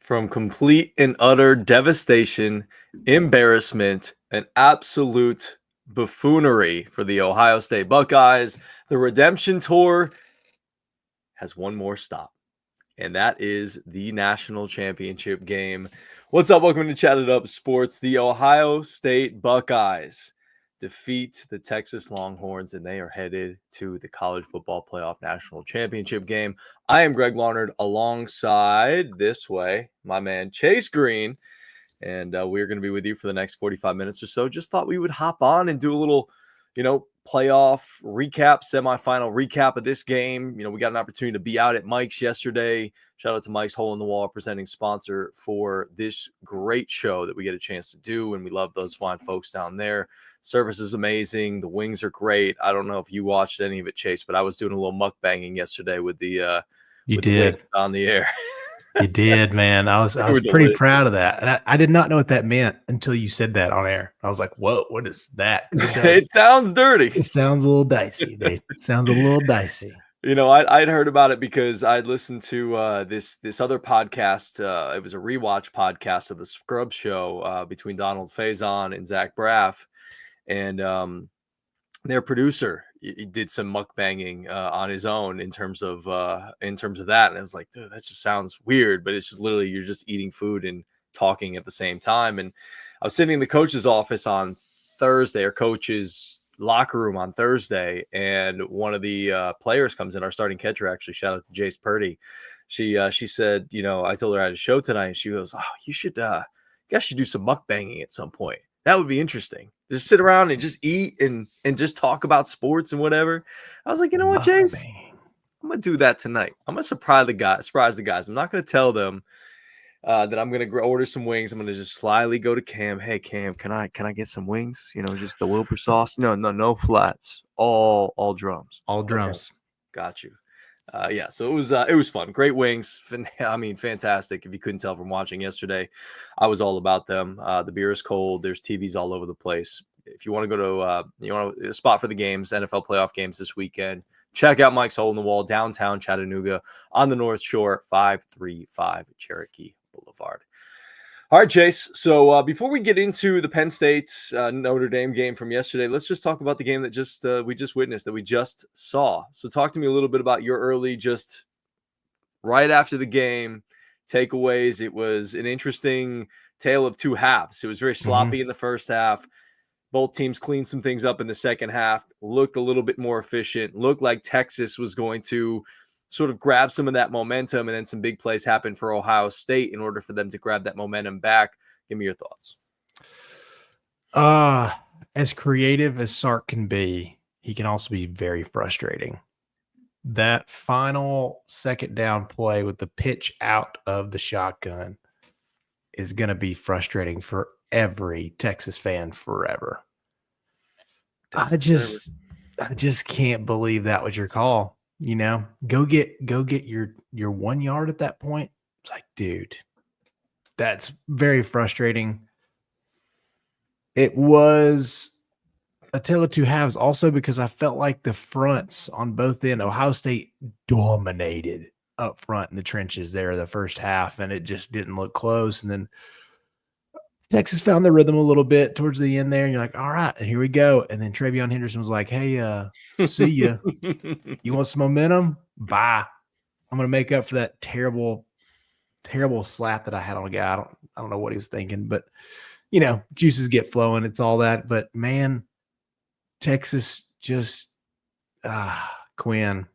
From complete and utter devastation, embarrassment, and absolute buffoonery for the Ohio State Buckeyes, the redemption tour has one more stop, and that is the national championship game. What's up? Welcome to Chatt It Up Sports. The Ohio State Buckeyes defeat the Texas Longhorns, and they are headed to the college football playoff national championship game. I am Greg Larnard, alongside this way, my man Chase Green, and we're going to be with you for the next 45 minutes or so. Just thought we would hop on and do a little, playoff recap, semifinal recap of this game. We got an opportunity to be out at Mike's yesterday. Shout out to Mike's Hole in the Wall, presenting sponsor for this great show that we get a chance to do, and we love those fine folks down there. Service is amazing. The wings are great. I don't know if you watched any of it, Chase, but I was doing a little mukbanging yesterday with the You with did. the wings on the air. You did, man. I was pretty proud of that. And I did not know what that meant until you said that on air. I was like, whoa, what is that? It sounds dirty. It sounds a little dicey, dude. Sounds a little dicey. I'd heard about it because I'd listened to this other podcast. It was a rewatch podcast of the Scrubs Show between Donald Faison and Zach Braff. And their producer he did some mukbanging on his own in terms of that, and I was like, dude, that just sounds weird, but it's just literally you're just eating food and talking at the same time. And I was sitting in the coach's office on Thursday, or coach's locker room on Thursday, and one of the players comes in, our starting catcher, actually, shout out to Jace Purdy. She said, I told her I had a show tonight, and she goes, you guys should do some mukbanging at some point. That would be interesting. Just sit around and just eat and just talk about sports and whatever. I was like, you know what, Jace? I'm going to do that tonight. I'm going to surprise the guys. I'm not going to tell them that I'm going to order some wings. I'm going to just slyly go to Cam. Hey, Cam, can I get some wings? Just the Wilbur sauce. No flats. All drums. All drums. Okay. Got you. So it was fun. Great wings. Fantastic. If you couldn't tell from watching yesterday, I was all about them. The beer is cold. There's TVs all over the place. If you want to go to a spot for the games, NFL playoff games this weekend, check out Mike's Hole in the Wall, downtown Chattanooga on the North Shore, 535 Cherokee Boulevard. All right, Chase. So before we get into the Penn State Notre Dame game from yesterday, let's just talk about the game that we just witnessed, that we just saw. So talk to me a little bit about your early, just right after the game, takeaways. It was an interesting tale of two halves. It was very sloppy in the first half. Both teams cleaned some things up in the second half, looked a little bit more efficient, looked like Texas was going to sort of grab some of that momentum, and then some big plays happened for Ohio State in order for them to grab that momentum back. Give me your thoughts. As creative as Sark can be, he can also be very frustrating. That final second down play with the pitch out of the shotgun is going to be frustrating for every Texas fan forever. I just can't believe that was your call. Go get your 1 yard at that point. It's like, dude, that's very frustrating. It was a tale of two halves also because I felt like the fronts on both ends, Ohio State dominated up front in the trenches there the first half, and it just didn't look close. And then Texas found the rhythm a little bit towards the end there, and you're like, all right, here we go. And then Travion Henderson was like, hey, see ya. You want some momentum? Bye. I'm going to make up for that terrible, terrible slap that I had on a guy. I don't know what he was thinking, but, juices get flowing. It's all that. But, man, Texas just Quinn.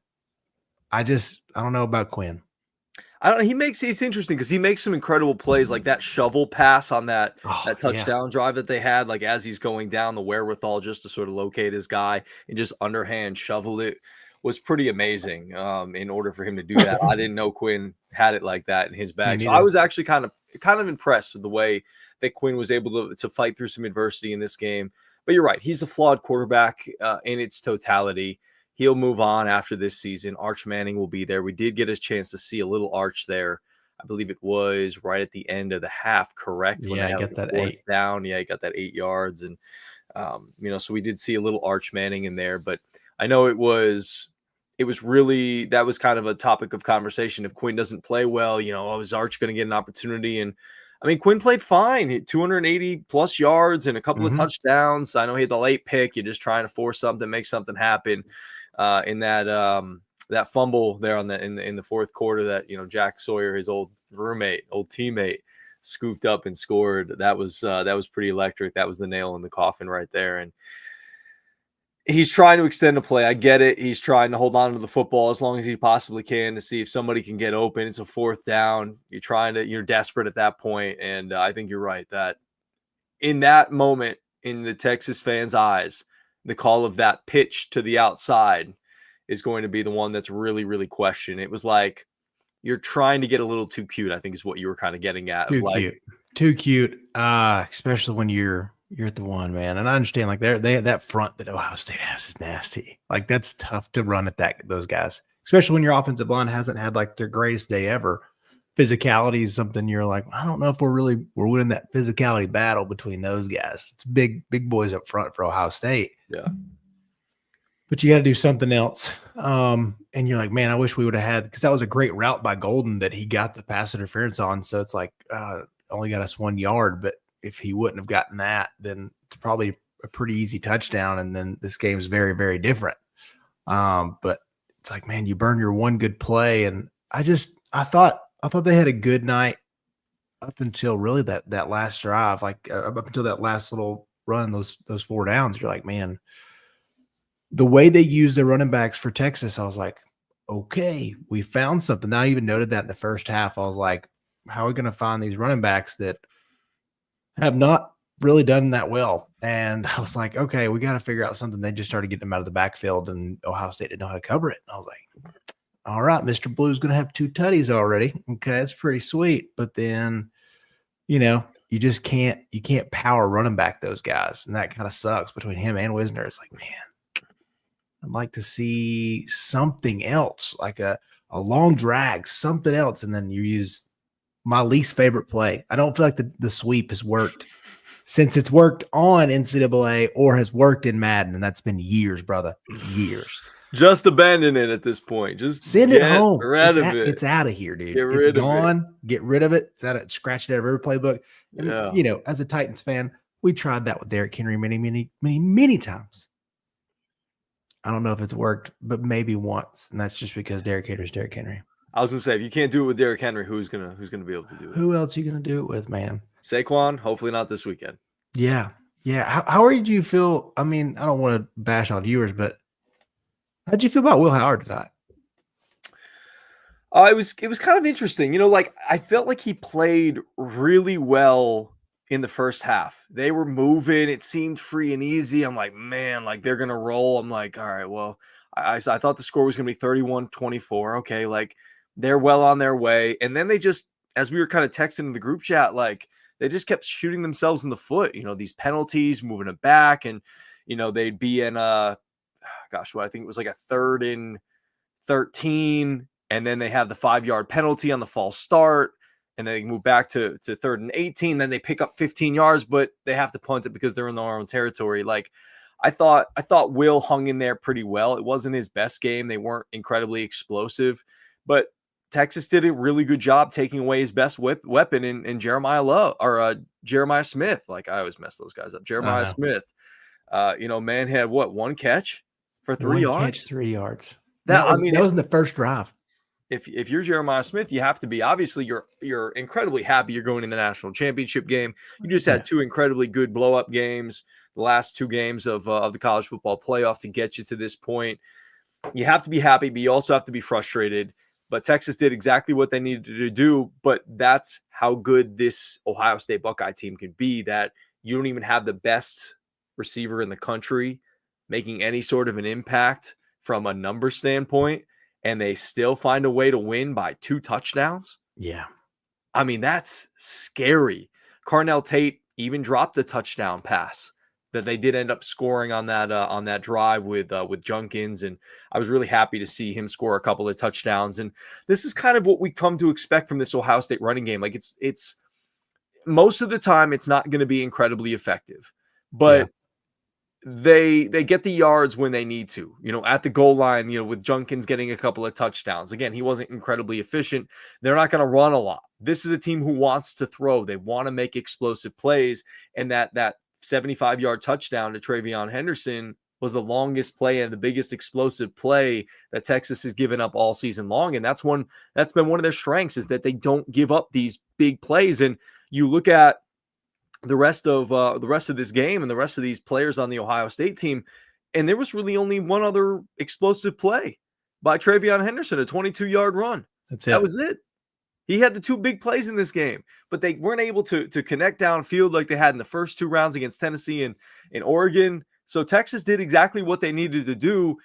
I don't know about Quinn. It's interesting because he makes some incredible plays, like that shovel pass on that touchdown drive that they had, like as he's going down, the wherewithal just to sort of locate his guy and just underhand shovel it was pretty amazing. In order for him to do that, I didn't know Quinn had it like that in his bag. So I was actually kind of impressed with the way that Quinn was able to fight through some adversity in this game. But you're right, he's a flawed quarterback in its totality. He'll move on after this season. Arch Manning will be there. We did get a chance to see a little Arch there. I believe it was right at the end of the half, correct? When I got that 8 down. Yeah, he got that 8 yards. And, so we did see a little Arch Manning in there. But I know it was it was really, that was kind of a topic of conversation. If Quinn doesn't play well, is Arch going to get an opportunity? And I mean, Quinn played fine. He had 280 plus yards and a couple of touchdowns. I know he had the late pick. You're just trying to force something, make something happen. In that fumble there in the fourth quarter that Jack Sawyer, his old teammate, scooped up and scored. That was pretty electric. That was the nail in the coffin right there. And he's trying to extend the play. I get it. He's trying to hold on to the football as long as he possibly can to see if somebody can get open. It's a fourth down. You're desperate at that point. And I think you're right that in that moment, in the Texas fans' eyes, the call of that pitch to the outside is going to be the one that's really, really questioned. It was like you're trying to get a little too cute, I think is what you were kind of getting at. Too cute. Especially when you're at the one, man. And I understand, like, that front that Ohio State has is nasty. Like, that's tough to run at those guys, especially when your offensive line hasn't had like their greatest day ever. Physicality is something you're like, I don't know if we're winning that physicality battle between those guys. It's big boys up front for Ohio State. Yeah. But you got to do something else. And you're like, man, I wish we would have had, because that was a great route by Golden that he got the pass interference on. So it's like, only got us 1 yard. But if he wouldn't have gotten that, then it's probably a pretty easy touchdown. And then this game is very, very different. But it's like, man, you burn your one good play. And I thought they had a good night up until really that last drive, like up until that last little run, those 4 downs. You're like, man, the way they use their running backs for Texas, I was like, okay, we found something. I even noted that in the first half. I was like, how are we going to find these running backs that have not really done that well? And I was like, okay, we got to figure out something. They just started getting them out of the backfield, and Ohio State didn't know how to cover it. And I was like, all right, Mr. Blue's going to have 2 tutties already. Okay, that's pretty sweet. But then, you just can't power running back those guys. And that kind of sucks between him and Wisner. It's like, man, I'd like to see something else, like a long drag, something else. And then you use my least favorite play. I don't feel like the sweep has worked since it's worked on NCAA or has worked in Madden. And that's been years, brother, years. Just abandon it at this point. Just send it home. It's out of here, dude. It's gone. Get rid of it. Scratch it out of every playbook. And, as a Titans fan, we tried that with Derrick Henry many times. I don't know if it's worked, but maybe once, and that's just because Derrick Henry's Derrick Henry. I was gonna say, if you can't do it with Derrick Henry, who's gonna be able to do it? Who else are you gonna do it with, man? Saquon, hopefully not this weekend. Yeah. How did you feel? I mean, I don't want to bash on viewers, but how did you feel about Will Howard tonight? It was kind of interesting. I felt like he played really well in the first half. They were moving. It seemed free and easy. I'm like, man, like they're going to roll. I'm like, all right, well, I thought the score was going to be 31-24. Okay, like they're well on their way. And then they just, as we were kind of texting in the group chat, like they just kept shooting themselves in the foot. These penalties, moving it back. And, they'd be in I think it was like a 3rd and 13. And then they have the 5-yard penalty on the false start. And they move back to 3rd and 18. Then they pick up 15 yards, but they have to punt it because they're in their own territory. Like I thought Will hung in there pretty well. It wasn't his best game. They weren't incredibly explosive, but Texas did a really good job taking away his best weapon in Jeremiah Smith. Like I always mess those guys up. Jeremiah Smith. Man had one catch for 3 yards. 1 catch, 3 yards. That was in the first drive. If you're Jeremiah Smith, you have to be, obviously you're incredibly happy you're going in the national championship game. You just had 2 incredibly good blow-up games, the last 2 games of the college football playoff to get you to this point. You have to be happy, but you also have to be frustrated. But Texas did exactly what they needed to do, but that's how good this Ohio State Buckeye team can be, that you don't even have the best receiver in the country making any sort of an impact from a number standpoint, and they still find a way to win by 2 touchdowns. Yeah. I mean, that's scary. Carnell Tate even dropped the touchdown pass that they did end up scoring on that drive with Junkins. And I was really happy to see him score a couple of touchdowns. And this is kind of what we come to expect from this Ohio State running game. Like it's most of the time, it's not going to be incredibly effective, but they get the yards when they need to, at the goal line, with Junkins getting a couple of touchdowns. Again, he wasn't incredibly efficient. They're not going to run a lot. This is a team who wants to throw. They want to make explosive plays. And that 75-yard touchdown to Travion Henderson was the longest play and the biggest explosive play that Texas has given up all season long. And that's been one of their strengths, is that they don't give up these big plays. And you look at the rest of this game and the rest of these players on the Ohio State team, and there was really only one other explosive play by Travion Henderson, a 22-yard run. That's it. That was it. He had the two big plays in this game, but they weren't able to connect downfield like they had in the first two rounds against Tennessee and in Oregon. So Texas did exactly what they needed to do.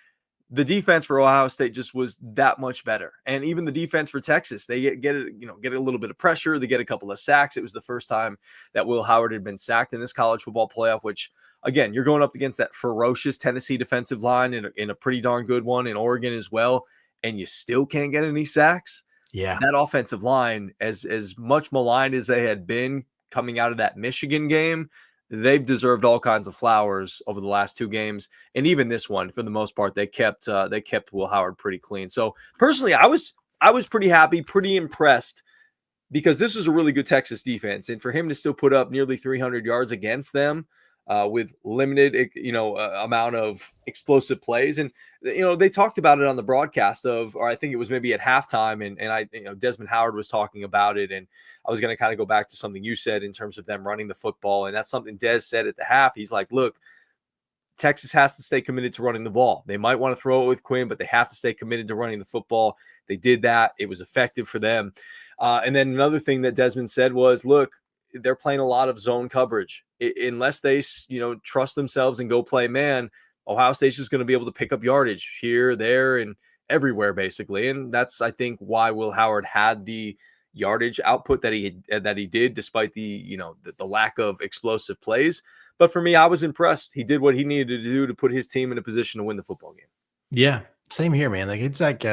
The defense for Ohio State just was that much better. And even the defense for Texas, they get a little bit of pressure. They get a couple of sacks. It was the first time that Will Howard had been sacked in this college football playoff, which, again, you're going up against that ferocious Tennessee defensive line in a pretty darn good one in Oregon as well, and you still can't get any sacks. Yeah. That offensive line, as much maligned as they had been coming out of that Michigan game, they've deserved all kinds of flowers over the last two games. And even this one, for the most part, they kept Will Howard pretty clean. So personally, I was pretty happy, pretty impressed, because this is a really good Texas defense. And for him to still put up nearly 300 yards against them with limited, amount of explosive plays. And, they talked about it on the broadcast or I think it was maybe at halftime. And I, Desmond Howard was talking about it. And I was going to kind of go back to something you said in terms of them running the football. And that's something Des said at the half. He's like, look, Texas has to stay committed to running the ball. They might want to throw it with Quinn, but they have to stay committed to running the football. They did that. It was effective for them. And then another thing that Desmond said was, look, they're playing a lot of zone coverage. Unless they, trust themselves and go play man, Ohio State's just going to be able to pick up yardage here, there, and everywhere, basically. And that's, I think, why Will Howard had the yardage output that he did, despite the lack of explosive plays. But for me, I was impressed. He did what he needed to do to put his team in a position to win the football game. Yeah, same here, man. Like, it's like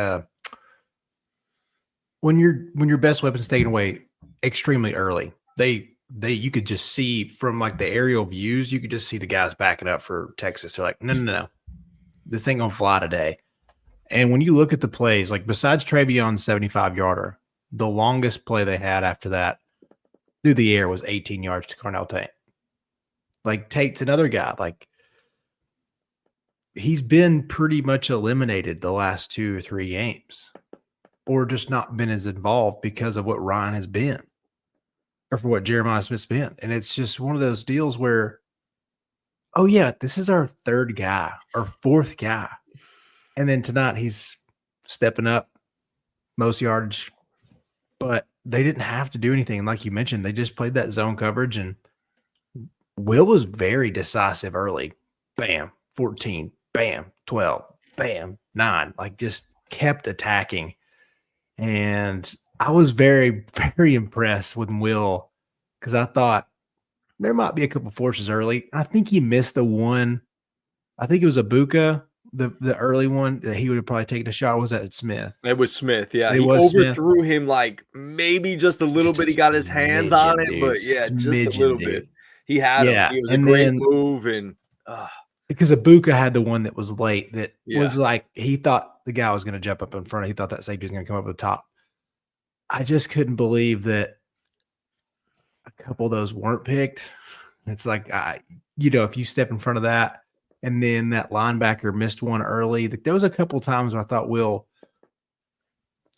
when your best weapon's taken away extremely early, you could just see from like the aerial views, you could just see the guys backing up for Texas. They're like, no, this ain't gonna fly today. And when you look at the plays, like besides Travion's 75-yarder, the longest play they had after that through the air was 18 yards to Cornell Tate. Like, Tate's another guy. Like, he's been pretty much eliminated the last 2 or 3 games, or just not been as involved because of what Ryan has been, or for what Jeremiah Smith's been. And it's just one of those deals where, oh yeah, this is our third guy, our fourth guy. And then tonight he's stepping up, most yardage, but they didn't have to do anything. Like you mentioned, they just played that zone coverage, and Will was very decisive early. Bam, 14, bam, 12, bam, 9, like just kept attacking. And I was very, very impressed with Will, because I thought there might be a couple forces early. I think he missed the one. I think it was Ibuka, the early one that he would have probably taken a shot. Was that Smith? It was Smith, yeah. It He was overthrew Smith. him like maybe just a little bit. He got his hands on it, Dude, but yeah, just a little bit. He had him. Yeah, It was a and great then move, and because Ibuka had the one that was late that Yeah. was like he thought the guy was going to jump up in front. He thought that safety was going to come up the top. I just couldn't believe that a couple of those weren't picked. It's like, if you step in front of that, and then that linebacker missed one early. There was a couple of times where I thought Will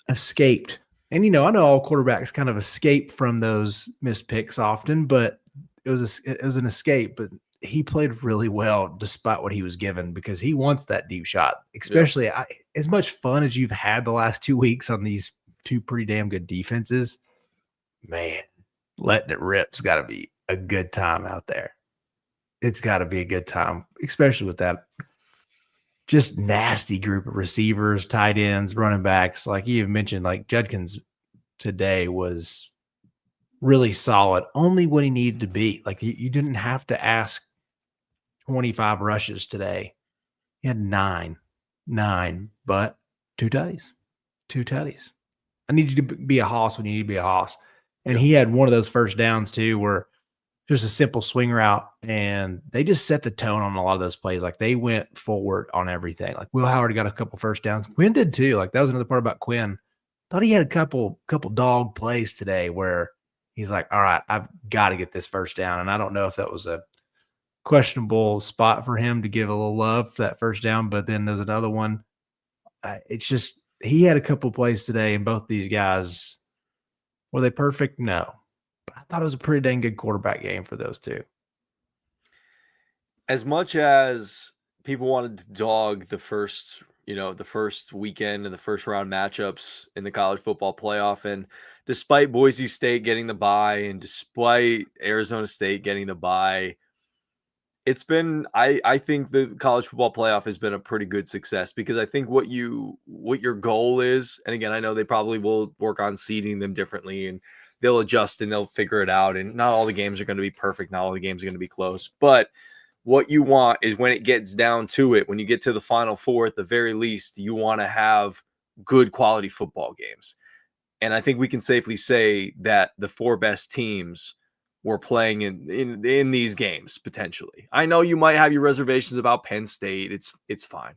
escaped. And, I know all quarterbacks kind of escape from those missed picks often, but it was an escape. But he played really well despite what he was given, because he wants that deep shot, especially as much fun as you've had the last 2 weeks on these two pretty damn good defenses. Man, letting it rip's got to be a good time out there. It's got to be a good time, especially with that just nasty group of receivers, tight ends, running backs. Like you even mentioned, like Judkins today was really solid, only when he needed to be. Like you didn't have to ask 25 rushes today. He had nine, but two tutties. I need you to be a hoss when you need to be a hoss. And he had one of those first downs too, where just a simple swing route, and they just set the tone on a lot of those plays. Like, they went forward on everything. Like, Will Howard got a couple first downs. Quinn did too. Like, that was another part about Quinn. Thought he had a couple dog plays today where he's like, all right, I've got to get this first down. And I don't know if that was a questionable spot for him to give a little love for that first down, but then there's another one. It's just he had a couple plays today, and both these guys, were they perfect? No. But I thought it was a pretty dang good quarterback game for those two. As much as people wanted to dog the first weekend and the first round matchups in the college football playoff, and despite Boise State getting the bye and despite Arizona State getting the bye, it's been I think the college football playoff has been a pretty good success, because I think what your goal is, and again, I know they probably will work on seeding them differently and they'll adjust and they'll figure it out, and not all the games are going to be perfect, not all the games are going to be close, but what you want is, when it gets down to it, when you get to the Final Four, at the very least, you want to have good quality football games. And I think we can safely say that the four best teams were playing in these games potentially. I know you might have your reservations about Penn State. It's fine.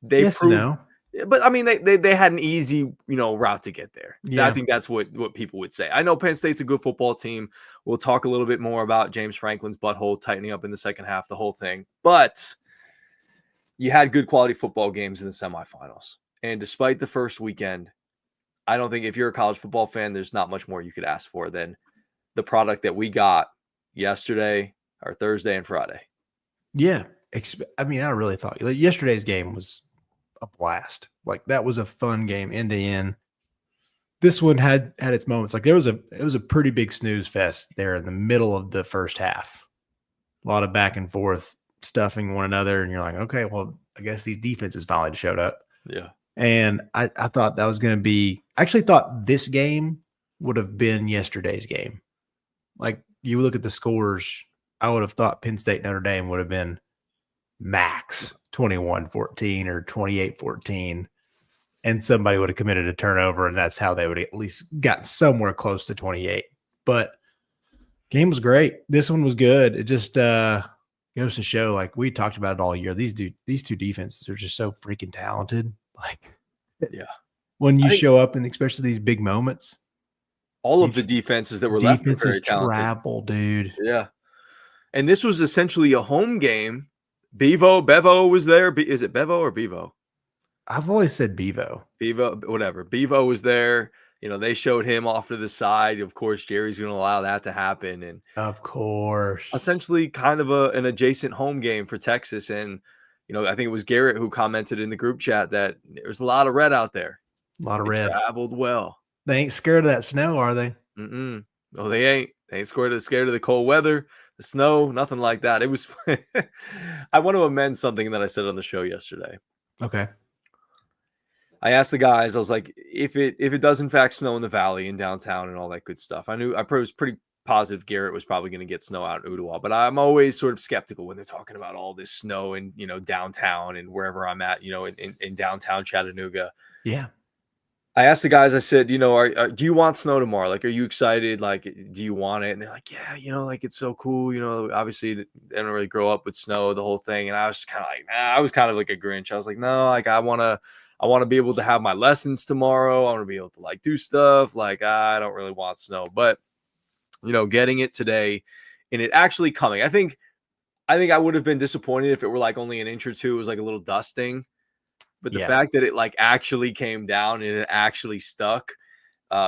They Yes and proved, no. but I mean, they had an easy, route to get there. I Yeah. think that's what people would say. I know Penn State's a good football team. We'll talk a little bit more about James Franklin's butthole tightening up in the second half, the whole thing. But you had good quality football games in the semifinals. And despite the first weekend, I don't think, if you're a college football fan, there's not much more you could ask for than the product that we got yesterday, or Thursday and Friday. Yeah. I mean, I really thought yesterday's game was a blast. Like, that was a fun game end to end. This one had its moments. Like, it was a pretty big snooze fest there in the middle of the first half. A lot of back and forth, stuffing one another, and you're like, okay, well, I guess these defenses finally showed up. Yeah. And I thought that was going to be – I actually thought this game would have been yesterday's game. Like, you look at the scores, I would have thought Penn State Notre Dame would have been max 21-14 or 28-14, and somebody would have committed a turnover, and that's how they would at least gotten somewhere close to 28. But game was great. This one was good. It just goes to show, like we talked about it all year, these two defenses are just so freaking talented. Like, yeah, when you show up in especially these big moments, all of the defenses that were left were very talented. Travel, dude. Yeah, and this was essentially a home game. Bevo was there. Is it Bevo or Bevo? I've always said Bevo. Bevo, whatever. Bevo was there. They showed him off to the side. Of course, Jerry's going to allow that to happen. And of course, essentially kind of an adjacent home game for Texas. And, I think it was Garrett who commented in the group chat that there's a lot of red out there. A lot of red. Traveled well. They ain't scared of that snow, are they? No, they ain't. They ain't scared of the cold weather, the snow, nothing like that. It was I want to amend something that I said on the show yesterday. Okay. I asked the guys, I was like, if it does in fact snow in the valley and downtown and all that good stuff, I was pretty positive Garrett was probably going to get snow out in Ottawa, but I'm always sort of skeptical when they're talking about all this snow in, downtown and wherever I'm at, in downtown Chattanooga. Yeah. I asked the guys, I said, do you want snow tomorrow? Like, are you excited? Like, do you want it? And they're like, yeah, like, it's so cool. Obviously they don't really grow up with snow, the whole thing. And I was kind of like, I was kind of like a Grinch. I was like, no, like, I want to be able to have my lessons tomorrow. I want to be able to like do stuff. Like, I don't really want snow, but getting it today and it actually coming, I think I would have been disappointed if it were like only an inch or two. It was like a little dusting, but the fact that it like actually came down and it actually stuck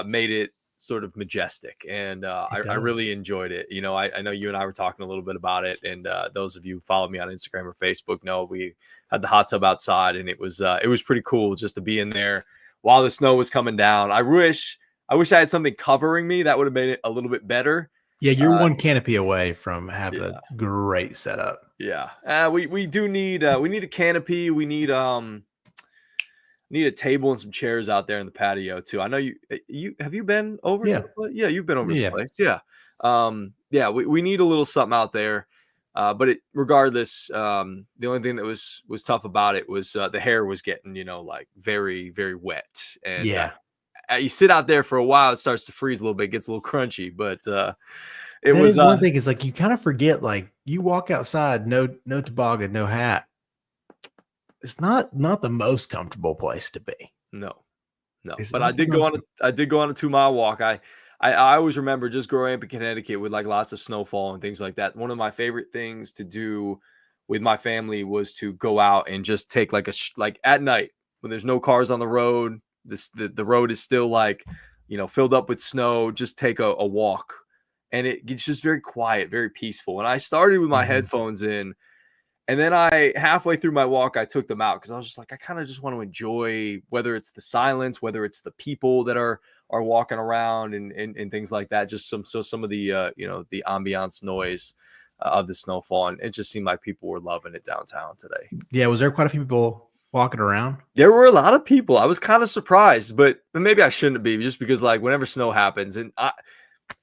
made it sort of majestic. And I really enjoyed it. I know you and I were talking a little bit about it, and those of you who follow me on Instagram or Facebook know we had the hot tub outside, and it was pretty cool just to be in there while the snow was coming down. I wish I had something covering me. That would have made it a little bit better. Yeah, you're one canopy away from having a great setup. Yeah, we do need we need a canopy. We need a table and some chairs out there in the patio too. I know you have you been over to the place? Yeah, you've been over to the place. Yeah. We need a little something out there. But regardless, the only thing that was tough about it was the hair was getting, like very, very wet. And you sit out there for a while, it starts to freeze a little bit, gets a little crunchy, but It That was is one thing, is like you kind of forget, like you walk outside, no toboggan, no hat. It's not the most comfortable place to be. no. It's But I not the did go most on a 2-mile walk. I always remember just growing up in Connecticut with like lots of snowfall and things like that. One of my favorite things to do with my family was to go out and just take like like at night when there's no cars on the road. The road is still like, filled up with snow. Just take a walk, and it's just very quiet, very peaceful. And I started with my Mhm. headphones in, and then halfway through my walk, I took them out because I was just like, I kind of just want to enjoy, whether it's the silence, whether it's the people that are walking around and things like that. Just some of the the ambiance noise of the snowfall, and it just seemed like people were loving it downtown today. Yeah, was there quite a few people walking around? There were a lot of people. I was kind of surprised, but maybe I shouldn't be, just because like whenever snow happens, and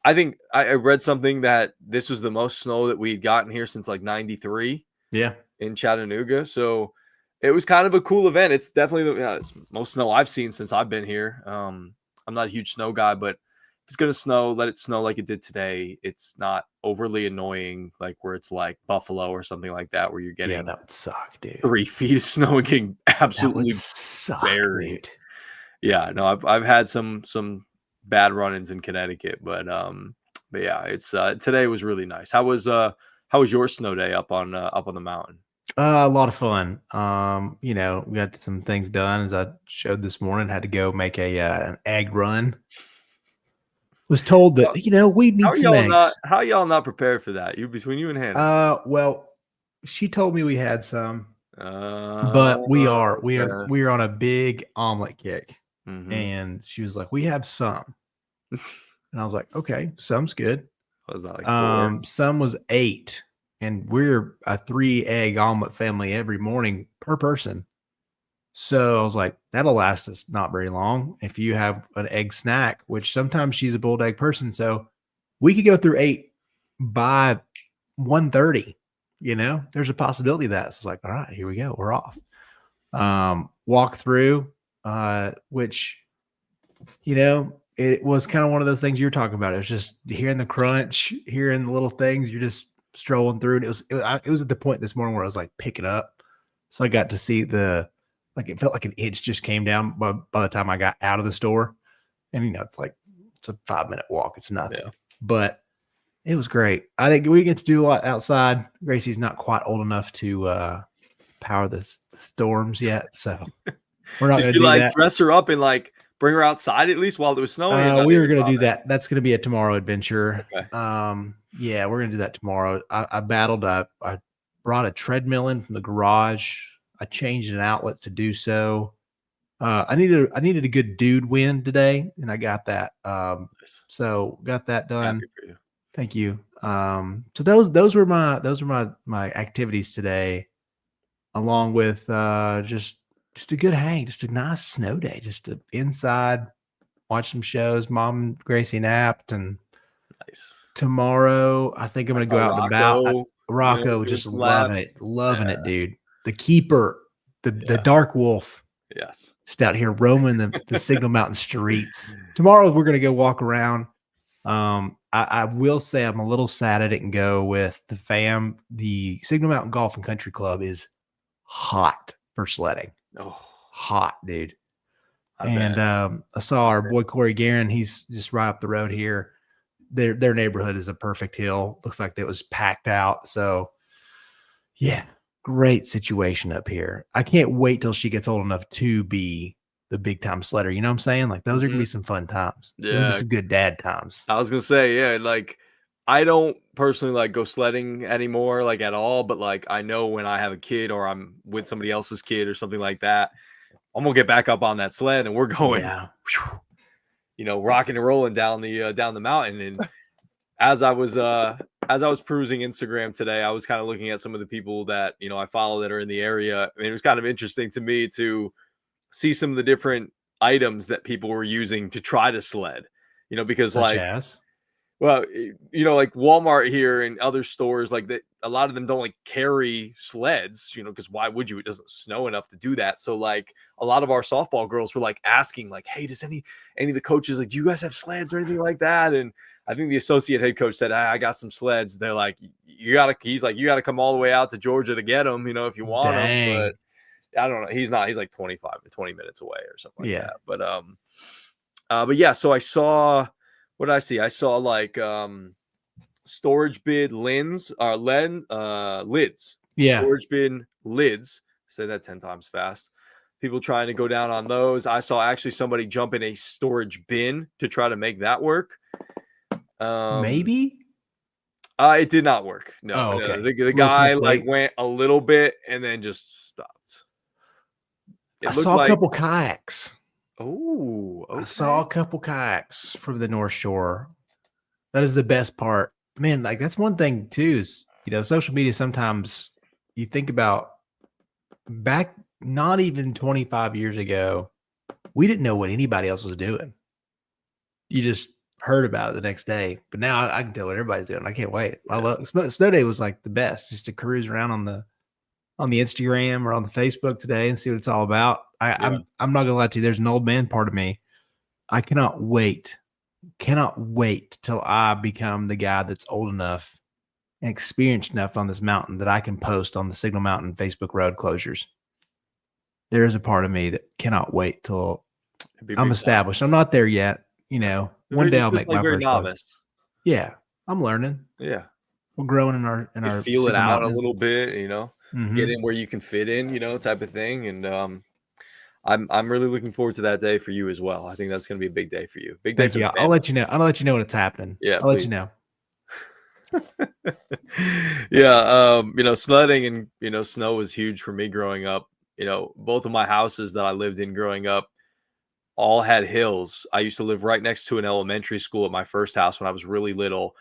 I think I read something that this was the most snow that we'd gotten here since like '93. Yeah. In Chattanooga. So it was kind of a cool event. It's definitely it's most snow I've seen since I've been here. I'm not a huge snow guy, but if it's gonna snow, let it snow like it did today. It's not overly annoying, like where it's like Buffalo or something like that, where you're Yeah, getting that would suck, dude. 3 feet of snow and getting That would absolutely suck, buried. dude. Yeah, no, I've had some bad run-ins in Connecticut, but yeah, it's today was really nice. How was your snow day up on the mountain? A lot of fun. We got some things done, as I showed this morning. Had to go make an egg run. Was told that we need some eggs. How y'all not prepared for that? Between you and Hannah. Well, she told me we had some, Uh, but we are okay. we are on a big omelet kick, Mhm. and she was like, "We have some," and I was like, "Okay, some's good." Was that like 4? Some was 8, and we're a 3-egg omelet family every morning per person. So I was like, that'll last us not very long. If you have an egg snack, which sometimes she's a boiled egg person, so we could go through 8 by 1:30. There's a possibility of that. So it's like, all right, here we go. We're off. Walk through, which it was kind of one of those things you were talking about. It was just hearing the crunch, hearing the little things. You're just strolling through, and it was at the point this morning where I was like picking up, so I got to see it felt like an inch just came down by the time I got out of the store, and it's a 5-minute walk. It's nothing, Yeah. but it was great. I think we get to do a lot outside. Gracie's not quite old enough to power the storms yet, so we're not Did going to you do like that. dress her up and like bring her outside at least while it was snowing, or not We were even gonna do bother? that. That's gonna be a tomorrow adventure. Okay. Yeah, we're gonna do that tomorrow. I battled. I brought a treadmill in from the garage. I changed an outlet to do so. I needed a good dude win today, and I got that. Nice. So got that done. Happy for you. Thank you. So those were my activities today, along with just a good hang, just a nice snow day, just inside. Watch some shows. Mom and Gracie napped, and Nice. tomorrow I think I'm I gonna saw go out and about. Rocco, Rocco doing just some laps. loving Yeah, it, dude. The keeper, the yeah, dark wolf, yes. just out here roaming the Signal Mountain streets. Tomorrow we're gonna go walk around. I will say I'm a little sad I didn't go with the fam. The Signal Mountain Golf and Country Club is hot for sledding. Oh, Hot, dude. I bet. And I saw our boy Corey Guerin. He's just right up the road here. Their neighborhood is a perfect hill. Looks like it was packed out. So yeah, great situation up here. I can't wait till she gets old enough to be the big time sledder. You know what I'm saying? Like those are gonna Mhm. be some fun times. Those are gonna be Yeah. some good dad times. I was gonna say, yeah, like I don't personally like go sledding anymore, like at all. But like I know when I have a kid or I'm with somebody else's kid or something like that, I'm gonna get back up on that sled and we're going, Yeah. rocking and rolling down the mountain. And as I was perusing Instagram today, I was kind of looking at some of the people that I follow that are in the area. I mean, it was kind of interesting to me to see some of the different items that people were using to try to sled. Because Such like, as well, like Walmart here and other stores like that, a lot of them don't like carry sleds, because why would you? It doesn't snow enough to do that. So like a lot of our softball girls were like asking like, hey, does any of the coaches like, do you guys have sleds or anything like that? And I think the associate head coach said, I got some sleds. They're like, he's like, you got to come all the way out to Georgia to get them, if you want them. Dang. But I don't know. He's like 25 to 20 minutes away or something like that. But yeah, so I saw, what did I see? I saw like storage bin lids. Yeah. Storage bin lids. Say that 10 times fast. People trying to go down on those. I saw actually somebody jump in a storage bin to try to make that work. Maybe? It did not work. No, Oh, no. okay. The guy like went a little bit and then just stopped. I saw a couple kayaks. Oh, okay. I saw a couple kayaks from the North Shore. That is the best part. Man, like that's one thing too is, social media sometimes you think about back not even 25 years ago, we didn't know what anybody else was doing. You just heard about it the next day. But now I can tell what everybody's doing. I can't wait. Yeah. I love Snow Day was like the best, just to cruise around on the Instagram or on the Facebook today and see what it's all about. I'm not gonna lie to you, there's an old man part of me. I cannot wait till I become the guy that's old enough and experienced enough on this mountain that I can post on the Signal Mountain Facebook road closures. There is a part of me that cannot wait till I'm established. I'm not there yet. One day I'll make my first post. Yeah, I'm learning. Yeah, we're growing in our feel it out a little bit. Get in where you can fit in. Type of thing. And I'm really looking forward to that day for you as well. I think that's going to be a big day for you. Big day for you. I'll let you know. I'll let you know when it's happening. Yeah, I'll let you know. Yeah, sledding and snow was huge for me growing up. Both of my houses that I lived in growing up all had hills. I used to live right next to an elementary school at my first house when I was really little,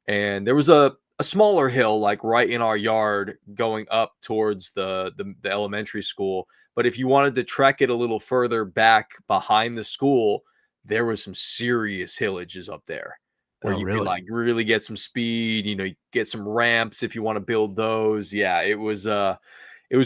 and there was a smaller hill like right in our yard going up towards the elementary school. But if you wanted to trek it a little further back behind the school, there was some serious hillages up there where you could like really get some speed, get some ramps if you want to build those. Yeah, it was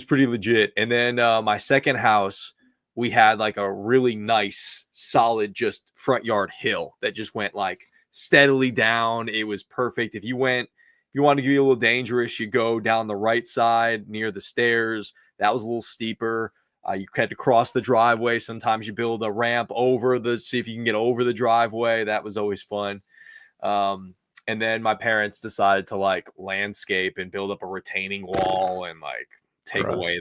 pretty legit. And then my second house, we had like a really nice, solid, just front yard hill that just went like steadily down. It was perfect. If you wanted to be a little dangerous, you go down the right side near the stairs. That was a little steeper. You had to cross the driveway. Sometimes you build a ramp see if you can get over the driveway. That was always fun. And then my parents decided to like landscape and build up a retaining wall and like take away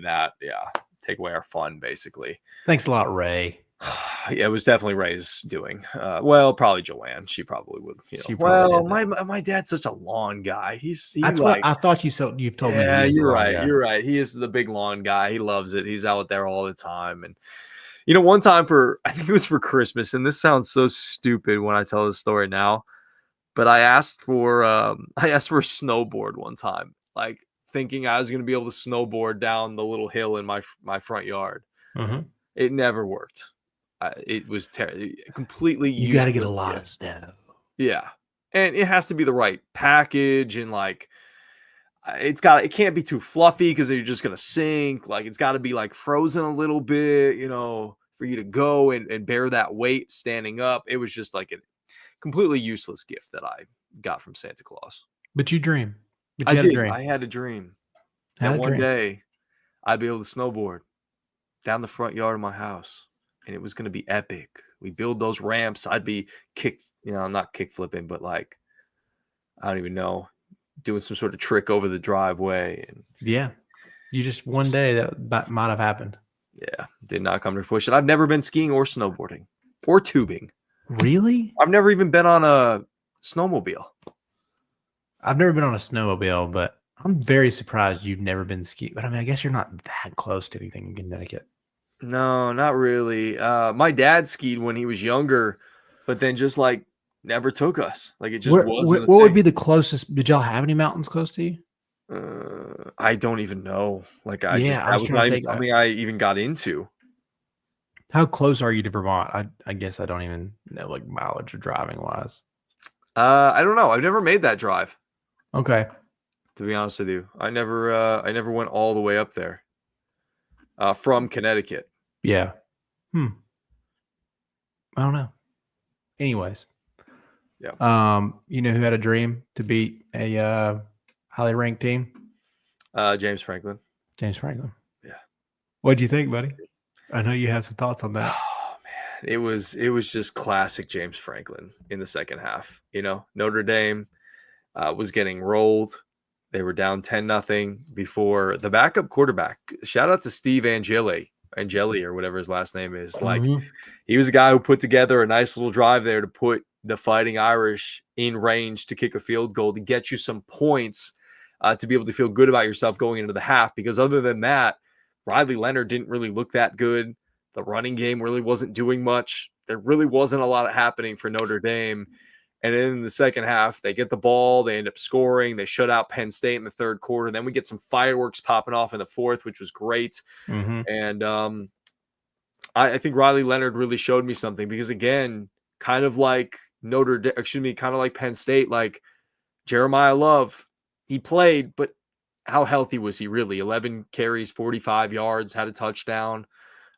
our fun, basically. Thanks a lot, Ray. Yeah, it was definitely Ray's doing. Probably Joanne. She probably would. My dad's such a lawn guy. That's what I thought you've told me. Yeah, you're right. You're right. He is the big lawn guy. He loves it. He's out there all the time. And one time I think it was for Christmas, and this sounds so stupid when I tell this story now, but I asked for a snowboard one time, like thinking I was going to be able to snowboard down the little hill in my front yard. Mm-hmm. It never worked. It was completely. You got to get a lot of snow. Yeah, and it has to be the right package, and like it can't be too fluffy because you're just gonna sink. Like it's got to be like frozen a little bit, for you to go and bear that weight standing up. It was just like a completely useless gift that I got from Santa Claus. But you dream. I did. I had a dream that one day I'd be able to snowboard down the front yard of my house, and it was going to be epic. We build those ramps. I'd be not kick flipping, but like, I don't even know, doing some sort of trick over the driveway. And yeah, you just one day that might have happened. Yeah, did not come to fruition. I've never been skiing or snowboarding or tubing. Really? I've never even been on a snowmobile. I've never been on a snowmobile, but I'm very surprised you've never been skiing. But I mean, I guess you're not that close to anything in Connecticut. No, not really. My dad skied when he was younger, but then just like never took us. Like it just wasn't. What would be the closest? Did y'all have any mountains close to you? I don't even know. Like I was not even something I even got into. How close are you to Vermont? I guess I don't even know like mileage or driving wise. I don't know. I've never made that drive. Okay. To be honest with you, I never went all the way up there. From Connecticut. Yeah. I don't know. Anyways, You know who had a dream to beat a highly ranked team? James Franklin. James Franklin. Yeah. What'd you think, buddy? I know you have some thoughts on that. Oh man, it was just classic James Franklin in the second half. You know, Notre Dame was getting rolled. They were down 10-0 before the backup quarterback. Shout out to Steve Angeli or whatever his last name is. Like, he was a guy who put together a nice little drive there to put the Fighting Irish in range to kick a field goal to get you some points to be able to feel good about yourself going into the half. Because other than that, Riley Leonard didn't really look that good. The running game really wasn't doing much. There really wasn't a lot happening for Notre Dame. And then in the second half, they get the ball. They end up scoring. They shut out Penn State in the third quarter. Then we get some fireworks popping off in the fourth, which was great. And I think Riley Leonard really showed me something because, again, kind of like kind of like Penn State, like Jeremiah Love, he played, but how healthy was he really? 11 carries, 45 yards, had a touchdown.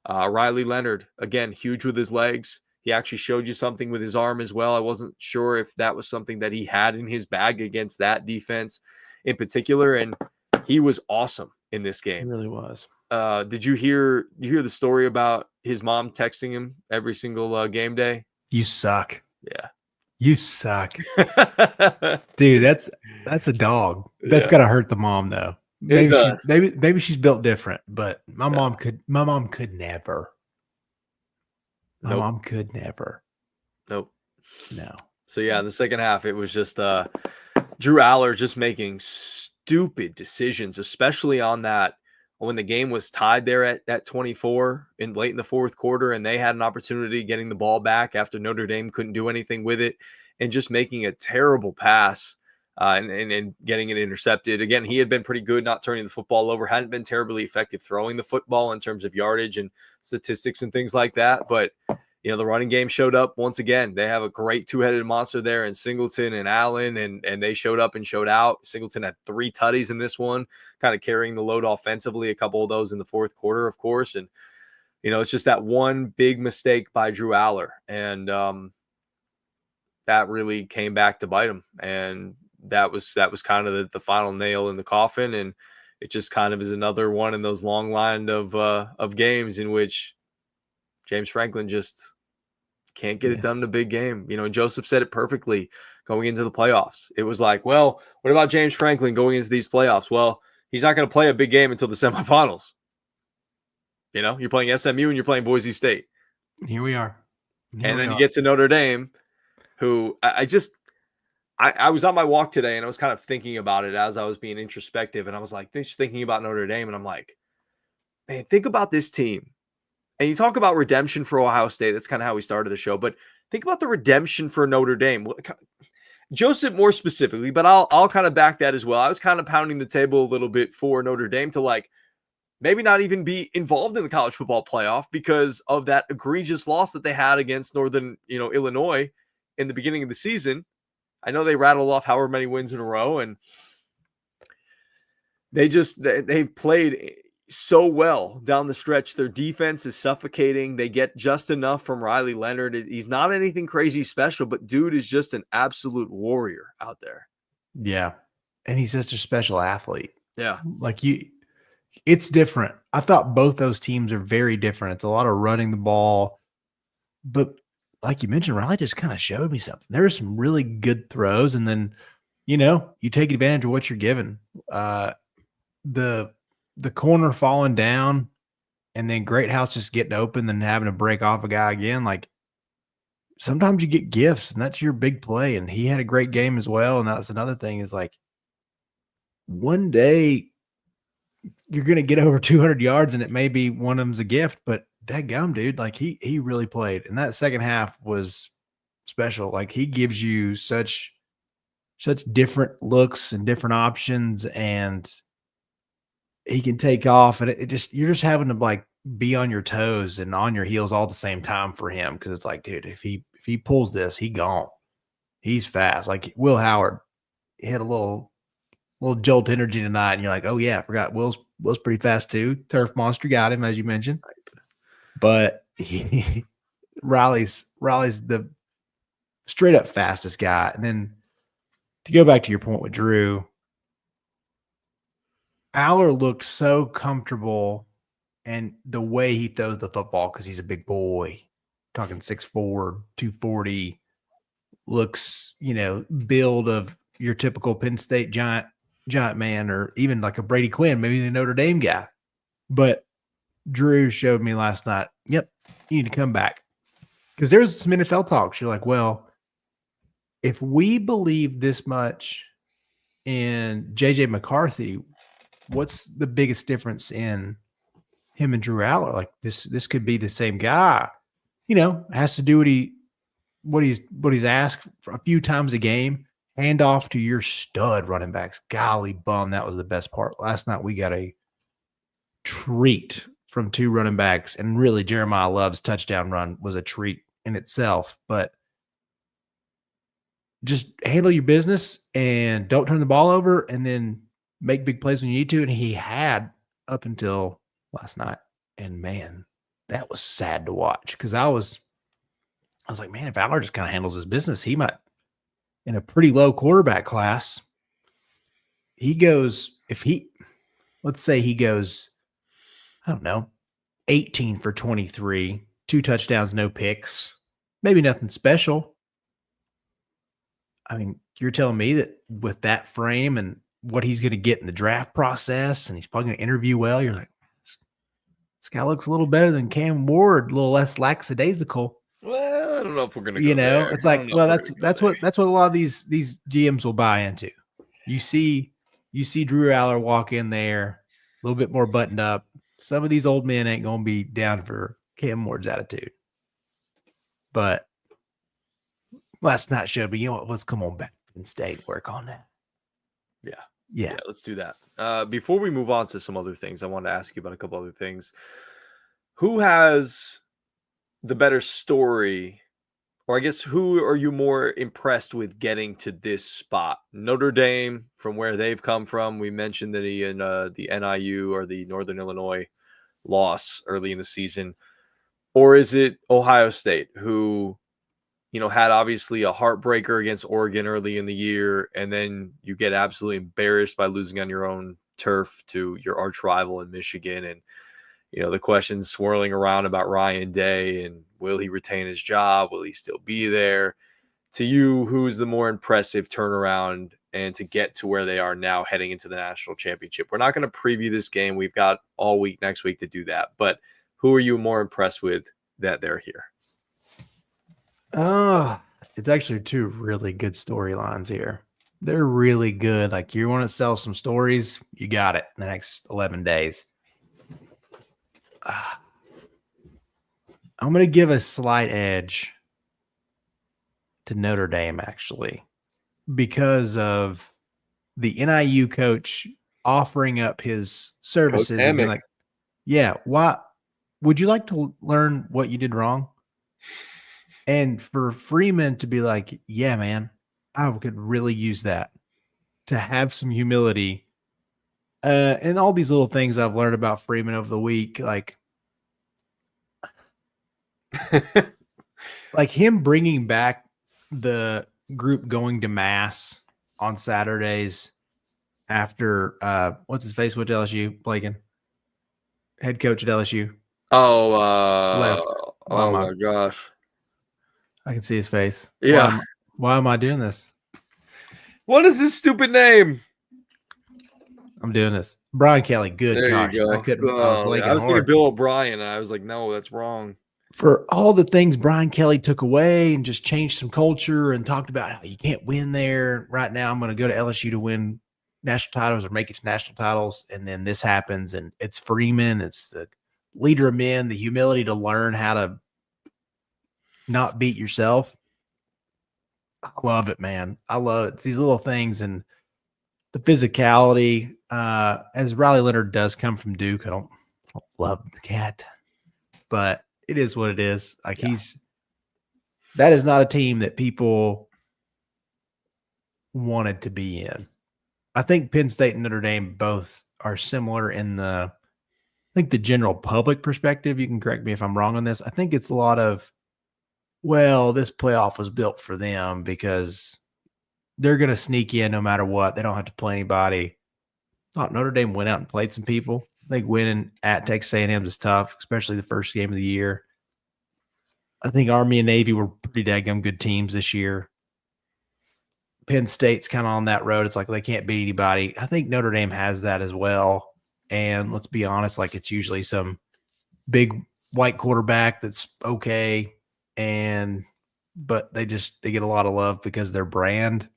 Riley Leonard, again, huge with his legs. He actually showed you something with his arm as well. I wasn't sure if that was something that he had in his bag against that defense in particular. And he was awesome in this game. He really was. Did you hear the story about his mom texting him every single game day? You suck. Yeah. You suck. Dude, that's a dog. That's gotta hurt the mom though. Maybe she's built different, but my mom could never. My mom could never. Nope. No. So yeah, in the second half, it was just Drew Aller just making stupid decisions, especially on that when the game was tied there at 24 late in the fourth quarter, and they had an opportunity getting the ball back after Notre Dame couldn't do anything with it, and just making a terrible pass and getting it intercepted. Again, he had been pretty good not turning the football over, hadn't been terribly effective throwing the football in terms of yardage and statistics and things like that. But, you know, the running game showed up once again. They have a great two-headed monster there in Singleton and Allen, and they showed up and showed out. Singleton had 3 tutties in this one, kind of carrying the load offensively, a couple of those in the fourth quarter, of course. And, you know, it's just that one big mistake by Drew Aller. And that really came back to bite him. And that was kind of the final nail in the coffin. And it just kind of is another one in those long line of games in which James Franklin just can't get it done in a big game. You know, Joseph said it perfectly going into the playoffs. It was like, well, what about James Franklin going into these playoffs? Well, he's not going to play a big game until the semifinals. You know, you're playing SMU and you're playing Boise State. Here we are. And then you get to Notre Dame, who I was on my walk today and I was kind of thinking about it as I was being introspective. And I was like, just thinking about Notre Dame. And I'm like, man, think about this team. And you talk about redemption for Ohio State. That's kind of how we started the show. But think about the redemption for Notre Dame. Joseph more specifically, but I'll kind of back that as well. I was kind of pounding the table a little bit for Notre Dame to like maybe not even be involved in the college football playoff because of that egregious loss that they had against Northern, Illinois in the beginning of the season. I know they rattled off however many wins in a row, and they've played so well down the stretch. Their defense is suffocating. They get just enough from Riley Leonard. He's not anything crazy special, but dude is just an absolute warrior out there. Yeah. And he's such a special athlete. Yeah. It's different. I thought both those teams are very different. It's a lot of running the ball, but like you mentioned, Riley just kind of showed me something. There were some really good throws, and then, you take advantage of what you're given. The corner falling down and then Greathouse just getting open and having to break off a guy again. Like, sometimes you get gifts, and that's your big play. And he had a great game as well. And that's another thing is like, one day you're going to get over 200 yards and it may be one of them's a gift, but dadgum, dude, like he really played. And that second half was special. Like, he gives you such different looks and different options, and he can take off, and you're just having to like be on your toes and on your heels all at the same time for him. Cause it's like, dude, if he pulls this, he gone. He's fast. Like Will Howard hit a little jolt energy tonight. And you're like, oh yeah, I forgot Will's pretty fast too. Turf Monster got him, as you mentioned, but Riley's the straight up fastest guy. And then to go back to your point with Drew, Aller looked so comfortable and the way he throws the football, because he's a big boy, talking 6'4", 240, looks, build of your typical Penn State giant man, or even like a Brady Quinn, maybe the Notre Dame guy. But Drew showed me last night, yep, you need to come back. Because there was some NFL talks. You're like, well, if we believe this much in J.J. McCarthy, what's the biggest difference in him and Drew Aller? Like this could be the same guy. Has to do what he's asked for a few times a game. Hand off to your stud running backs. Golly bum, that was the best part. Last night we got a treat from 2 running backs, and really Jeremiah Love's touchdown run was a treat in itself. But just handle your business and don't turn the ball over, and then make big plays when you need to. And he had up until last night. And man, that was sad to watch, because I was like, man, if Aller just kind of handles his business, he might, in a pretty low quarterback class, let's say he goes, I don't know, 18 for 23, 2 touchdowns, no picks, maybe nothing special. I mean, you're telling me that with that frame and what he's going to get in the draft process, and he's probably going to interview well, you're like, this guy looks a little better than Cam Ward, a little less lackadaisical. Well, I don't know if we're going to go there. It's like, well, that's what a lot of these GMs will buy into. You see Drew Aller walk in there a little bit more buttoned up. Some of these old men ain't going to be down for Cam Ward's attitude. But last night showed me, let's come on back and stay and work on that. Yeah, let's do that. Before we move on to some other things, I wanted to ask you about a couple other things. Who has the better story, or I guess who are you more impressed with getting to this spot? Notre Dame, from where they've come from. We mentioned that he in the NIU, or the Northern Illinois loss early in the season. Or is it Ohio State, who had obviously a heartbreaker against Oregon early in the year, and then you get absolutely embarrassed by losing on your own turf to your arch rival in Michigan. And, the questions swirling around about Ryan Day, and will he retain his job? Will he still be there? To you, who's the more impressive turnaround and to get to where they are now heading into the national championship? We're not going to preview this game. We've got all week next week to do that. But who are you more impressed with that they're here? It's actually 2 really good storylines here. They're really good. Like, you want to sell some stories, you got it in the next 11 days. I'm going to give a slight edge to Notre Dame, actually, because of the NIU coach offering up his services and being like, yeah, why would you like to learn what you did wrong? And for Freeman to be like, yeah, man, I could really use that, to have some humility. And all these little things I've learned about Freeman over the week, like him bringing back the group going to mass on Saturdays after, what's his face with LSU, Blaken, head coach at LSU. Left. My gosh. I can see his face. Yeah. Why am I doing this? What is this stupid name? I'm doing this. Brian Kelly, good there gosh. You go. I was thinking Bill O'Brien, and I was like, no, that's wrong. For all the things Brian Kelly took away and just changed some culture and talked about how you can't win there. Right now, I'm going to go to LSU to win national titles or make it to national titles. And then this happens, and it's Freeman. It's the leader of men, the humility to learn how to not beat yourself. I love it, man. I love it. It's these little things, and the physicality. As Riley Leonard does come from Duke, I don't love the cat, but it is what it is. Like, that is not a team that people wanted to be in. I think Penn State and Notre Dame both are similar in the general public perspective. You can correct me if I'm wrong on this. I think it's a lot of Well, this playoff was built for them because they're going to sneak in no matter what. They don't have to play anybody. Thought Notre Dame went out and played some people. I think winning at Texas A&M is tough, especially the first game of the year. I think Army and Navy were pretty daggum good teams this year. Penn State's kind of on that road. It's like they can't beat anybody. I think Notre Dame has that as well. And let's be honest, like it's usually some big white quarterback that's okay. But they get a lot of love because their brand.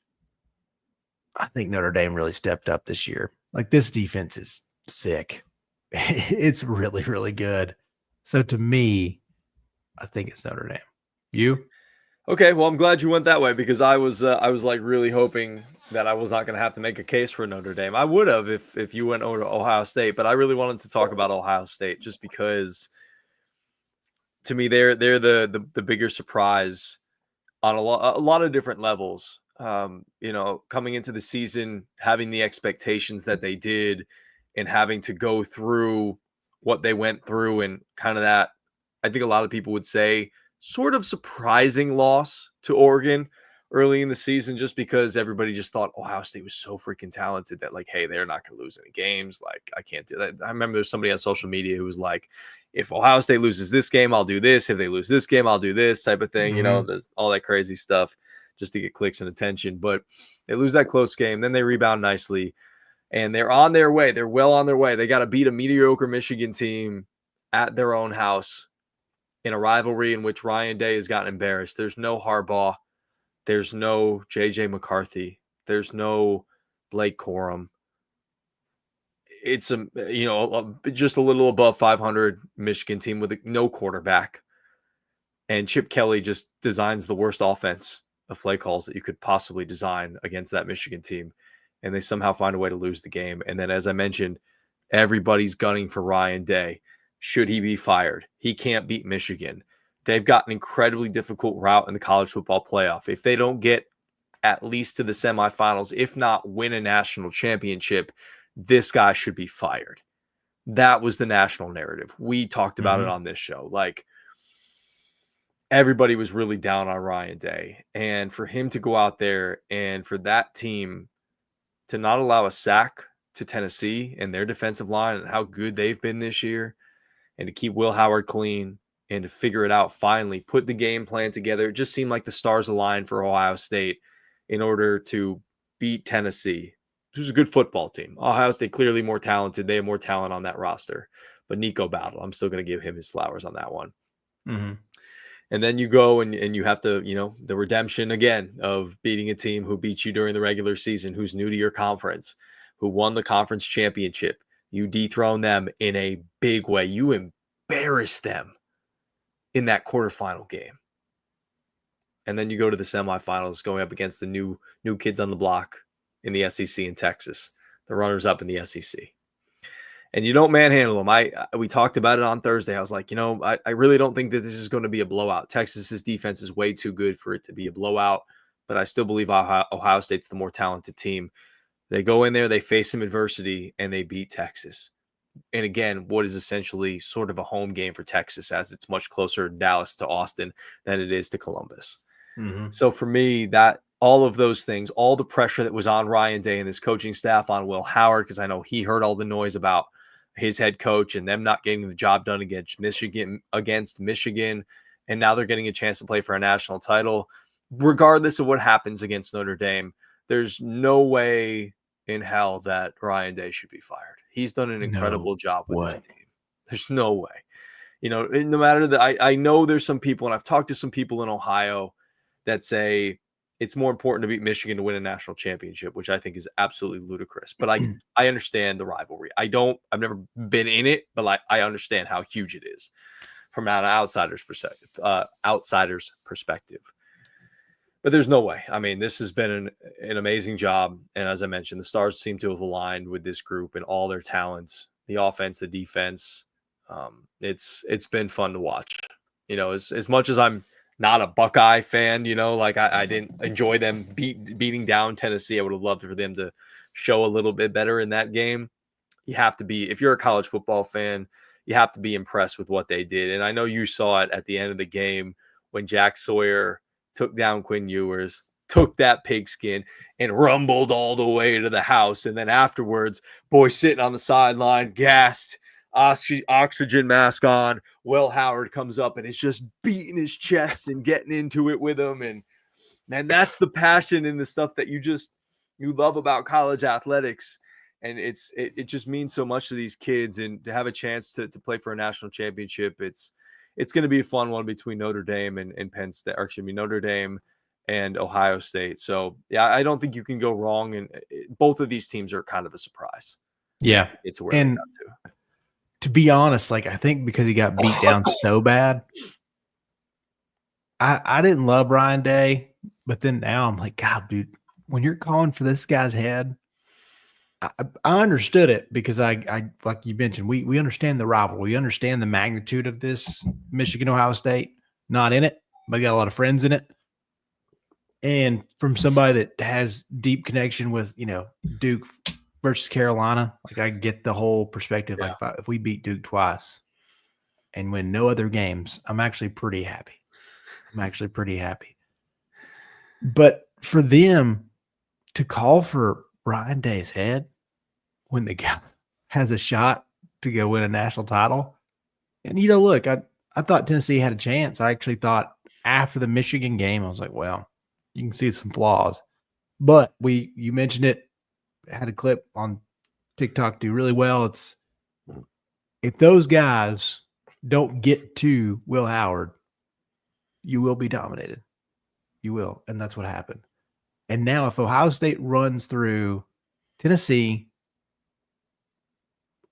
I think Notre Dame really stepped up this year. Like this defense is sick. It's really, really good. So to me, I think it's Notre Dame. You? Okay, well, I'm glad you went that way because I was like really hoping that I was not going to have to make a case for Notre Dame. I would have if you went over to Ohio State, but I really wanted to talk about Ohio State just because to me they're the bigger surprise on a lot of different levels. Coming into the season, having the expectations that they did, and having to go through what they went through, and kind of that, I think a lot of people would say, sort of surprising loss to Oregon early in the season, just because everybody just thought Ohio State was so freaking talented that, like, hey, they're not going to lose any games. Like, I can't do that. I remember there's somebody on social media who was like, if Ohio State loses this game, I'll do this. If they lose this game, I'll do this type of thing. There's all that crazy stuff just to get clicks and attention. But they lose that close game. Then they rebound nicely. And they're on their way. They're well on their way. They got to beat a mediocre Michigan team at their own house in a rivalry in which Ryan Day has gotten embarrassed. There's no Harbaugh. There's no J.J. McCarthy. There's no Blake Corum. It's just a little above 500 Michigan team with no quarterback, and Chip Kelly just designs the worst offense of play calls that you could possibly design against that Michigan team, and they somehow find a way to lose the game. And then, as I mentioned, everybody's gunning for Ryan Day. Should he be fired? He can't beat Michigan. They've got an incredibly difficult route in the college football playoff. If they don't get at least to the semifinals, if not win a national championship, this guy should be fired. That was the national narrative. We talked about it on this show. Like, everybody was really down on Ryan Day. And for him to go out there and for that team to not allow a sack to Tennessee and their defensive line and how good they've been this year, and to keep Will Howard clean and to figure it out finally, put the game plan together. It just seemed like the stars aligned for Ohio State in order to beat Tennessee, which is a good football team. Ohio State clearly more talented. They have more talent on that roster. But Nico Battle, I'm still going to give him his flowers on that one. And then you go and you have to, the redemption again of beating a team who beat you during the regular season, who's new to your conference, who won the conference championship. You dethrone them in a big way. You embarrass them in that quarterfinal game. And then you go to the semifinals going up against the new kids on the block in the SEC in Texas, the runners up in the SEC. And you don't manhandle them. We talked about it on Thursday. I was like, I really don't think that this is going to be a blowout. Texas's defense is way too good for it to be a blowout, but I still believe Ohio State's the more talented team. They go in there, they face some adversity, and they beat Texas. And again, what is essentially sort of a home game for Texas, as it's much closer to Dallas to Austin than it is to Columbus. So for me, that all of those things, all the pressure that was on Ryan Day and his coaching staff, on Will Howard, because I know he heard all the noise about his head coach and them not getting the job done against Michigan, and now they're getting a chance to play for a national title. Regardless of what happens against Notre Dame, there's no way in hell that Ryan Day should be fired. He's done an incredible job with this team. There's no way. No matter that, I know there's some people, and I've talked to some people in Ohio that say it's more important to beat Michigan to win a national championship, which I think is absolutely ludicrous. But I understand the rivalry. I've never been in it, but I understand how huge it is from an outsider's perspective. But there's no way. I mean, this has been an amazing job. And as I mentioned, the stars seem to have aligned with this group and all their talents, the offense, the defense. It's been fun to watch. As much as I'm not a Buckeye fan, I didn't enjoy them beating down Tennessee. I would have loved for them to show a little bit better in that game. You have to be, if you're a college football fan, you have to be impressed with what they did. And I know you saw it at the end of the game when Jack Sawyer took down Quinn Ewers, took that pigskin, and rumbled all the way to the house. And then afterwards, boy sitting on the sideline, gassed, oxygen mask on. Will Howard comes up and is just beating his chest and getting into it with him. And man, that's the passion and the stuff that you love about college athletics. And it just means so much to these kids, and to have a chance to play for a national championship. It's going to be a fun one between Notre Dame and Penn State, or excuse me, Notre Dame and Ohio State. So yeah, I don't think you can go wrong. And both of these teams are kind of a surprise. Yeah. It's where they got to be honest, like, I think because he got beat down so bad, I didn't love Ryan Day, but then now I'm like, God, dude, when you're calling for this guy's head, I understood it, because I like you mentioned, we understand the rivalry. We understand the magnitude of this. Michigan, Ohio State, not in it, but got a lot of friends in it. And from somebody that has deep connection with, Duke versus Carolina, like, I get the whole perspective. Yeah. Like, if we beat Duke twice and win no other games, I'm actually pretty happy. But for them to call for Ryan Day's head when the guy has a shot to go win a national title. And, look, I thought Tennessee had a chance. I actually thought after the Michigan game, I was like, well, you can see some flaws. But you mentioned it, had a clip on TikTok do really well. It's, if those guys don't get to Will Howard, you will be dominated. You will. And that's what happened. And now if Ohio State runs through Tennessee,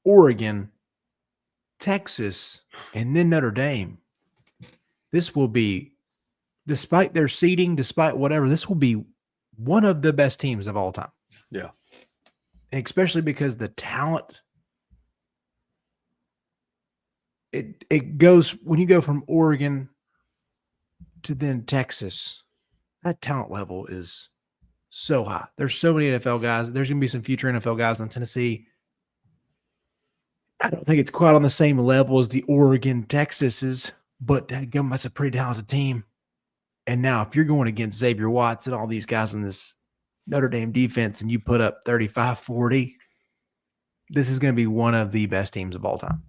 Oregon, Texas, and then Notre Dame, this will be, despite their seeding, despite whatever, this will be one of the best teams of all time. Yeah. And especially because the talent, it goes, when you go from Oregon to then Texas, that talent level is so high. There's so many NFL guys. There's going to be some future NFL guys on Tennessee. I don't think it's quite on the same level as the Oregon, Texas is, but that's a pretty talented team. And now if you're going against Xavier Watts and all these guys in this Notre Dame defense and you put up 35-40, this is going to be one of the best teams of all time.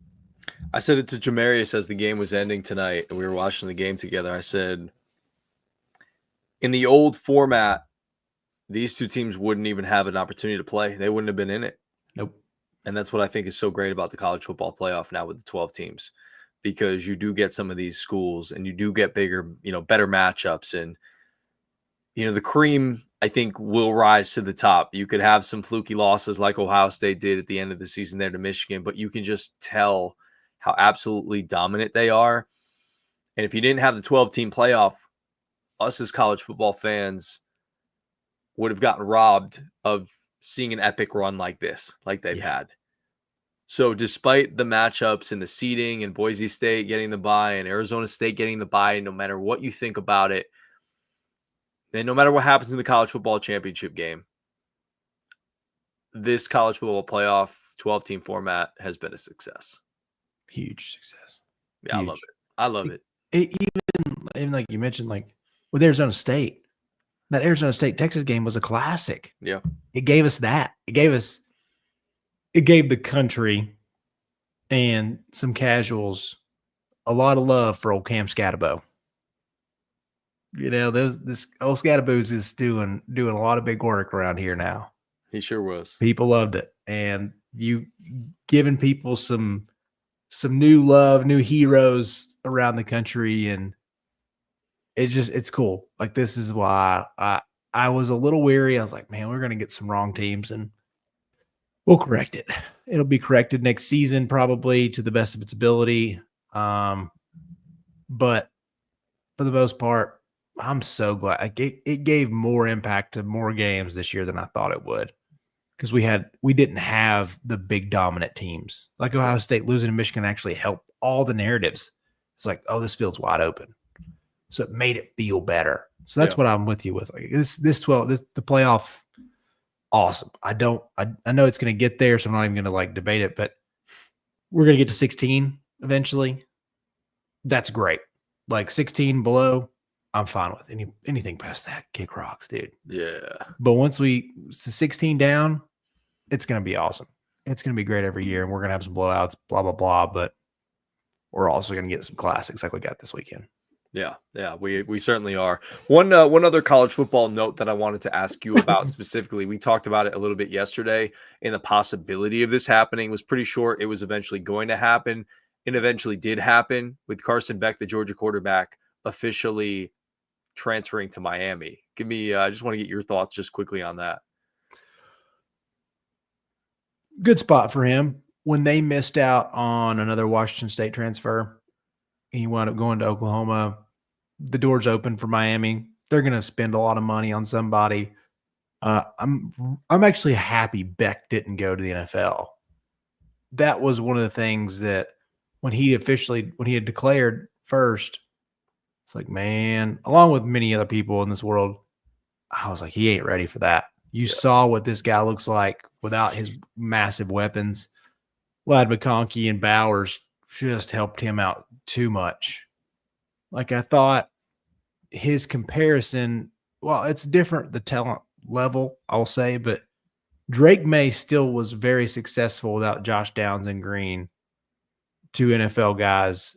I said it to Jamarius as the game was ending tonight, and we were watching the game together. I said, in the old format, these two teams wouldn't even have an opportunity to play. They wouldn't have been in it. Nope. And that's what I think is so great about the college football playoff now with the 12 teams, because you do get some of these schools and you do get bigger, better matchups. And, the cream, I think, will rise to the top. You could have some fluky losses like Ohio State did at the end of the season there to Michigan, but you can just tell how absolutely dominant they are. And if you didn't have the 12-team playoff, us as college football fans would have gotten robbed of seeing an epic run like this, like they've had. So despite the matchups and the seeding and Boise State getting the bye and Arizona State getting the bye, no matter what you think about it, and no matter what happens in the college football championship game, this college football playoff 12-team format has been a success. Huge success. Yeah, huge. I love it. Even like you mentioned, like with Arizona State, that Arizona State-Texas game was a classic. Yeah. It gave us that. It gave the country and some casuals a lot of love for old Cam Scatterbo. This old Scatterbo's is doing a lot of big work around here now. He sure was. People loved it. And you giving people some new love, new heroes around the country, and it's cool. Like, this is why I was a little weary. I was like, man, we're going to get some wrong teams, and we'll correct it. It'll be corrected next season, probably to the best of its ability. But for the most part, I'm so glad. It gave more impact to more games this year than I thought it would, because we didn't have the big dominant teams. Like Ohio State losing to Michigan actually helped all the narratives. It's like, oh, this field's wide open. So it made it feel better. So that's what I'm with you with. Like, the playoff, awesome. I know it's going to get there, so I'm not even going to debate it, but we're going to get to 16 eventually. That's great. Like 16 below, I'm fine with anything past that. Kick rocks, dude. Yeah. But once we 16 down, it's gonna be awesome. It's gonna be great every year, and we're gonna have some blowouts, blah blah blah. But we're also gonna get some classics like we got this weekend. Yeah, we certainly are. One other college football note that I wanted to ask you about specifically. We talked about it a little bit yesterday, and the possibility of this happening was pretty short. It was eventually going to happen, and eventually did happen with Carson Beck, the Georgia quarterback, officially transferring to Miami. Give me, I just want to get your thoughts just quickly on that. Good spot for him. When they missed out on another Washington State transfer, he wound up going to Oklahoma. The door's open for Miami. They're going to spend a lot of money on somebody. I'm actually happy Beck didn't go to the NFL. That was one of the things that when he had declared first, it's like, man, along with many other people in this world, I was like, he ain't ready for that. You saw what this guy looks like without his massive weapons. Ladd McConkey and Bowers just helped him out too much. Like, I thought his comparison, well, it's different, the talent level, I'll say, but Drake May still was very successful without Josh Downs and Green, two NFL guys.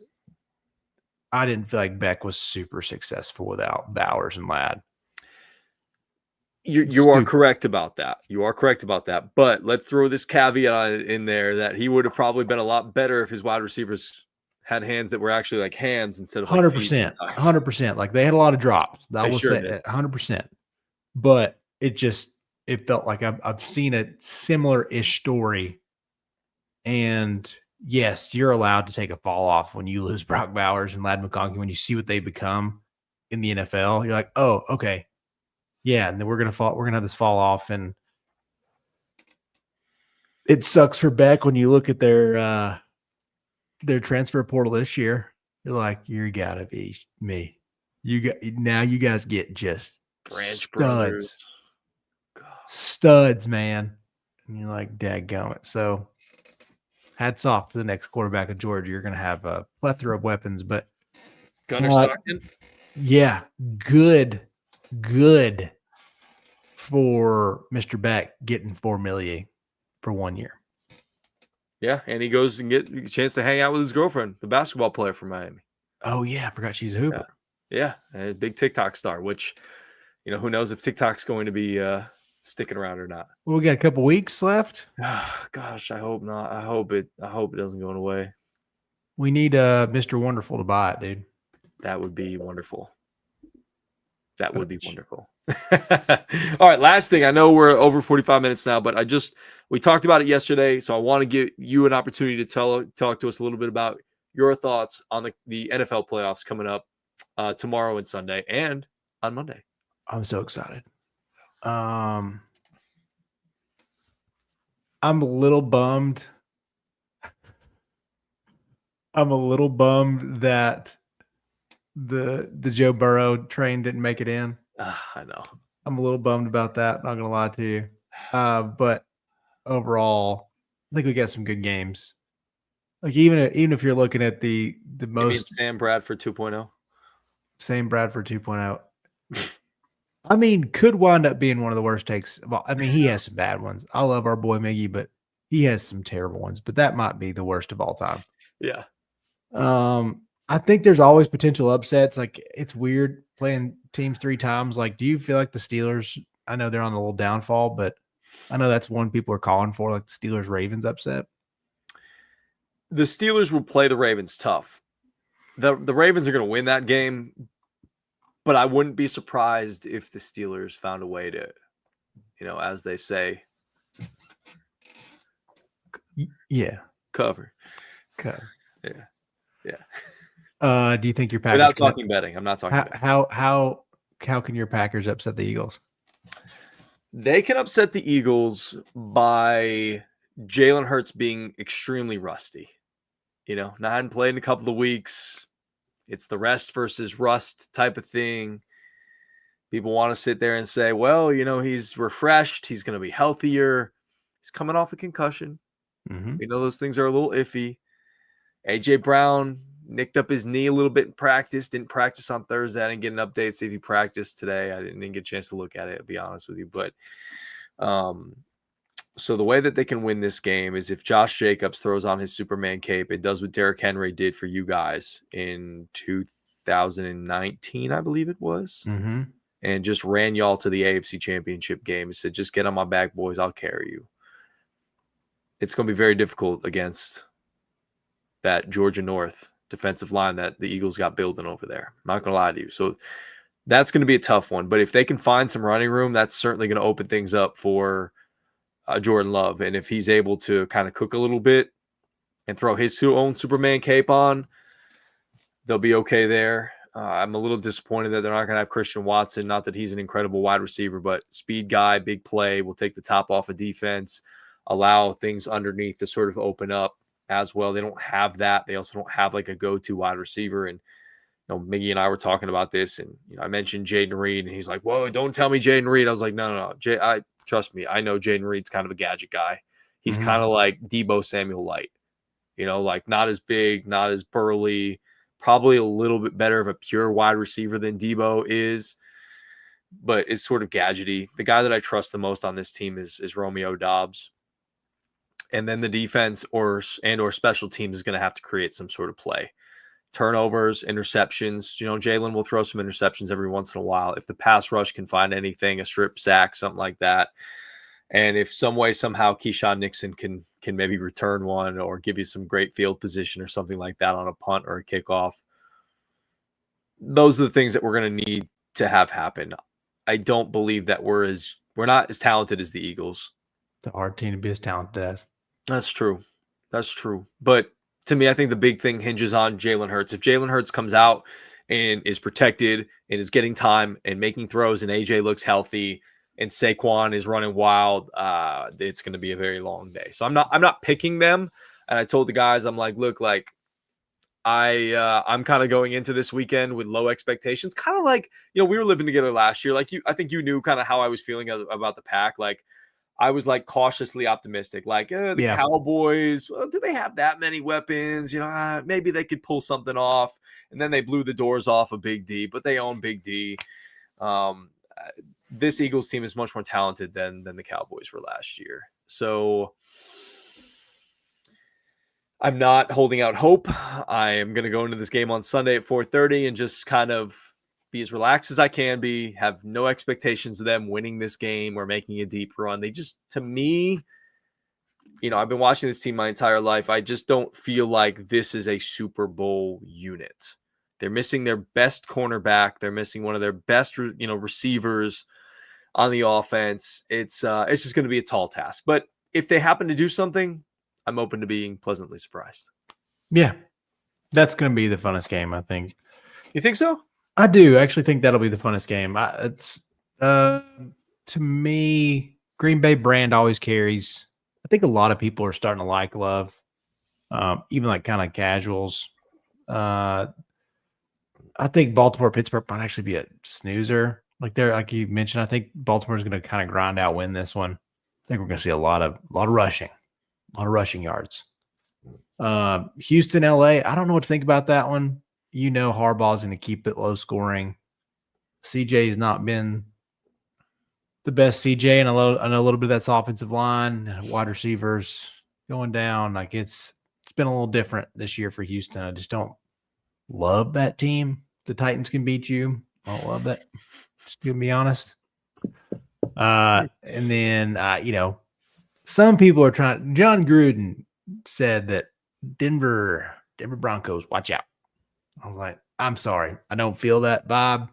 I didn't feel like Beck was super successful without Bowers and Ladd. You are correct about that. You are correct about that. But let's throw this caveat in there that he would have probably been a lot better if his wide receivers had hands that were actually like hands instead of like 100%. 100%. Like they had a lot of drops. That was sure 100%. But it felt like I've seen a similar-ish story. And yes, you're allowed to take a fall off when you lose Brock Bowers and Ladd McConkey. When you see what they become in the NFL, you're like, oh, okay. Yeah, and then we're gonna have this fall off, and it sucks for Beck when you look at their transfer portal this year. You're like, you gotta be me. You guys get just Branch brothers, studs, man. And you're like, dadgummit. So, hats off to the next quarterback of Georgia. You're gonna have a plethora of weapons, but Gunnar Stockton. Yeah, good for Mr. Beck getting $4 million for 1 year. Yeah, and he goes and get a chance to hang out with his girlfriend, the basketball player from Miami. Oh yeah, I forgot she's a hooper. Yeah, a big TikTok star. Which, who knows if TikTok's going to be sticking around or not. Well, we got a couple weeks left. Gosh, I hope not. I hope it doesn't go away. We need Mr. Wonderful to buy it, dude. That would be wonderful. That would be wonderful. All right, last thing. I know we're over 45 minutes now, but we talked about it yesterday, so I want to give you an opportunity to talk to us a little bit about your thoughts on the NFL playoffs coming up tomorrow and Sunday and on Monday. I'm so excited. I'm a little bummed. That the Joe Burrow train didn't make it in. I know. I'm a little bummed about that. Not gonna lie to you. But overall, I think we got some good games. Like even if you're looking at the most Sam Bradford 2.0. Sam Bradford 2.0. I mean, could wind up being one of the worst takes. Well, I mean, he has some bad ones. I love our boy Miggy, but he has some terrible ones. But that might be the worst of all time. Yeah. I think there's always potential upsets. Like it's weird playing teams 3 times. Like, do you feel like the Steelers? I know they're on a little downfall, but I know that's one people are calling for, like the Steelers Ravens upset. The Steelers will play the Ravens tough. The Ravens are going to win that game, but I wouldn't be surprised if the Steelers found a way to, as they say, cover. Yeah. Do you think your Packers? Without talking betting, I'm not talking. How can your Packers upset the Eagles? They can upset the Eagles by Jalen Hurts being extremely rusty. Not hadn't played in a couple of weeks. It's the rest versus rust type of thing. People want to sit there and say, well, he's refreshed. He's going to be healthier. He's coming off a concussion. Mm-hmm. We know those things are a little iffy. A.J. Brown nicked up his knee a little bit in practice. Didn't practice on Thursday. I didn't get an update, see if he practiced today. I didn't get a chance to look at it, to be honest with you. But so the way that they can win this game is if Josh Jacobs throws on his Superman cape, it does what Derrick Henry did for you guys in 2019, I believe it was, and just ran y'all to the AFC Championship game and said, just get on my back, boys. I'll carry you. It's going to be very difficult against that Georgia North defensive line that the Eagles got building over there. I'm not going to lie to you. So that's going to be a tough one. But if they can find some running room, that's certainly going to open things up for Jordan Love. And if he's able to kind of cook a little bit and throw his own Superman cape on, they'll be okay there. I'm a little disappointed that they're not going to have Christian Watson. Not that he's an incredible wide receiver, but speed guy, big play, will take the top off of defense, allow things underneath to sort of open up as well. They don't have that. They also don't have like a go-to wide receiver. And Miggy and I were talking about this, and I mentioned Jaden Reed, and he's like, "Whoa, don't tell me Jaden Reed." I was like, "No. Trust me, I know Jaden Reed's kind of a gadget guy. He's kind of like Deebo Samuel light, like not as big, not as burly, probably a little bit better of a pure wide receiver than Deebo is, but it's sort of gadgety. The guy that I trust the most on this team is Romeo Doubs. And then the defense or special teams is going to have to create some sort of play. Turnovers, interceptions. Jalen will throw some interceptions every once in a while. If the pass rush can find anything, a strip sack, something like that. And if some way, somehow Keyshawn Nixon can maybe return one or give you some great field position or something like that on a punt or a kickoff, those are the things that we're going to need to have happen. I don't believe that we're not as talented as the Eagles. It's a hard team to be as talented as. That's true. But to me, I think the big thing hinges on Jalen Hurts. If Jalen Hurts comes out and is protected and is getting time and making throws, and AJ looks healthy and Saquon is running wild, it's going to be a very long day. So I'm not picking them. And I told the guys, I'm like, look, like I'm kind of going into this weekend with low expectations. Kind of like, we were living together last year. Like I think you knew kind of how I was feeling about the Pack. Like I was like cautiously optimistic. Like Cowboys, well, do they have that many weapons? Maybe they could pull something off. And then they blew the doors off of Big D, but they own Big D. This Eagles team is much more talented than the Cowboys were last year. So I'm not holding out hope. I am going to go into this game on Sunday at 4:30 and just kind of be as relaxed as I can be, have no expectations of them winning this game or making a deep run. They just, to me, I've been watching this team my entire life. I just don't feel like this is a Super Bowl unit. They're missing their best cornerback. They're missing one of their best, receivers on the offense. It's just going to be a tall task. But if they happen to do something, I'm open to being pleasantly surprised. Yeah, that's going to be the funnest game, I think. You think so? I do actually think that'll be the funnest game. To me, Green Bay brand always carries. I think a lot of people are starting to like Love, even like kind of casuals. I think Baltimore Pittsburgh might actually be a snoozer. Like you mentioned, I think Baltimore's going to kind of grind out win this one. I think we're going to see a lot of rushing yards. Houston, LA. I don't know what to think about that one. Harbaugh's going to keep it low scoring. CJ has not been the best CJ, and I know a little bit of that's offensive line, wide receivers going down. Like it's been a little different this year for Houston. I just don't love that team. The Titans can beat you. I don't love that. Just to be honest. And then some people are trying. John Gruden said that Denver Broncos, watch out. I was like, I'm sorry, I don't feel that vibe. I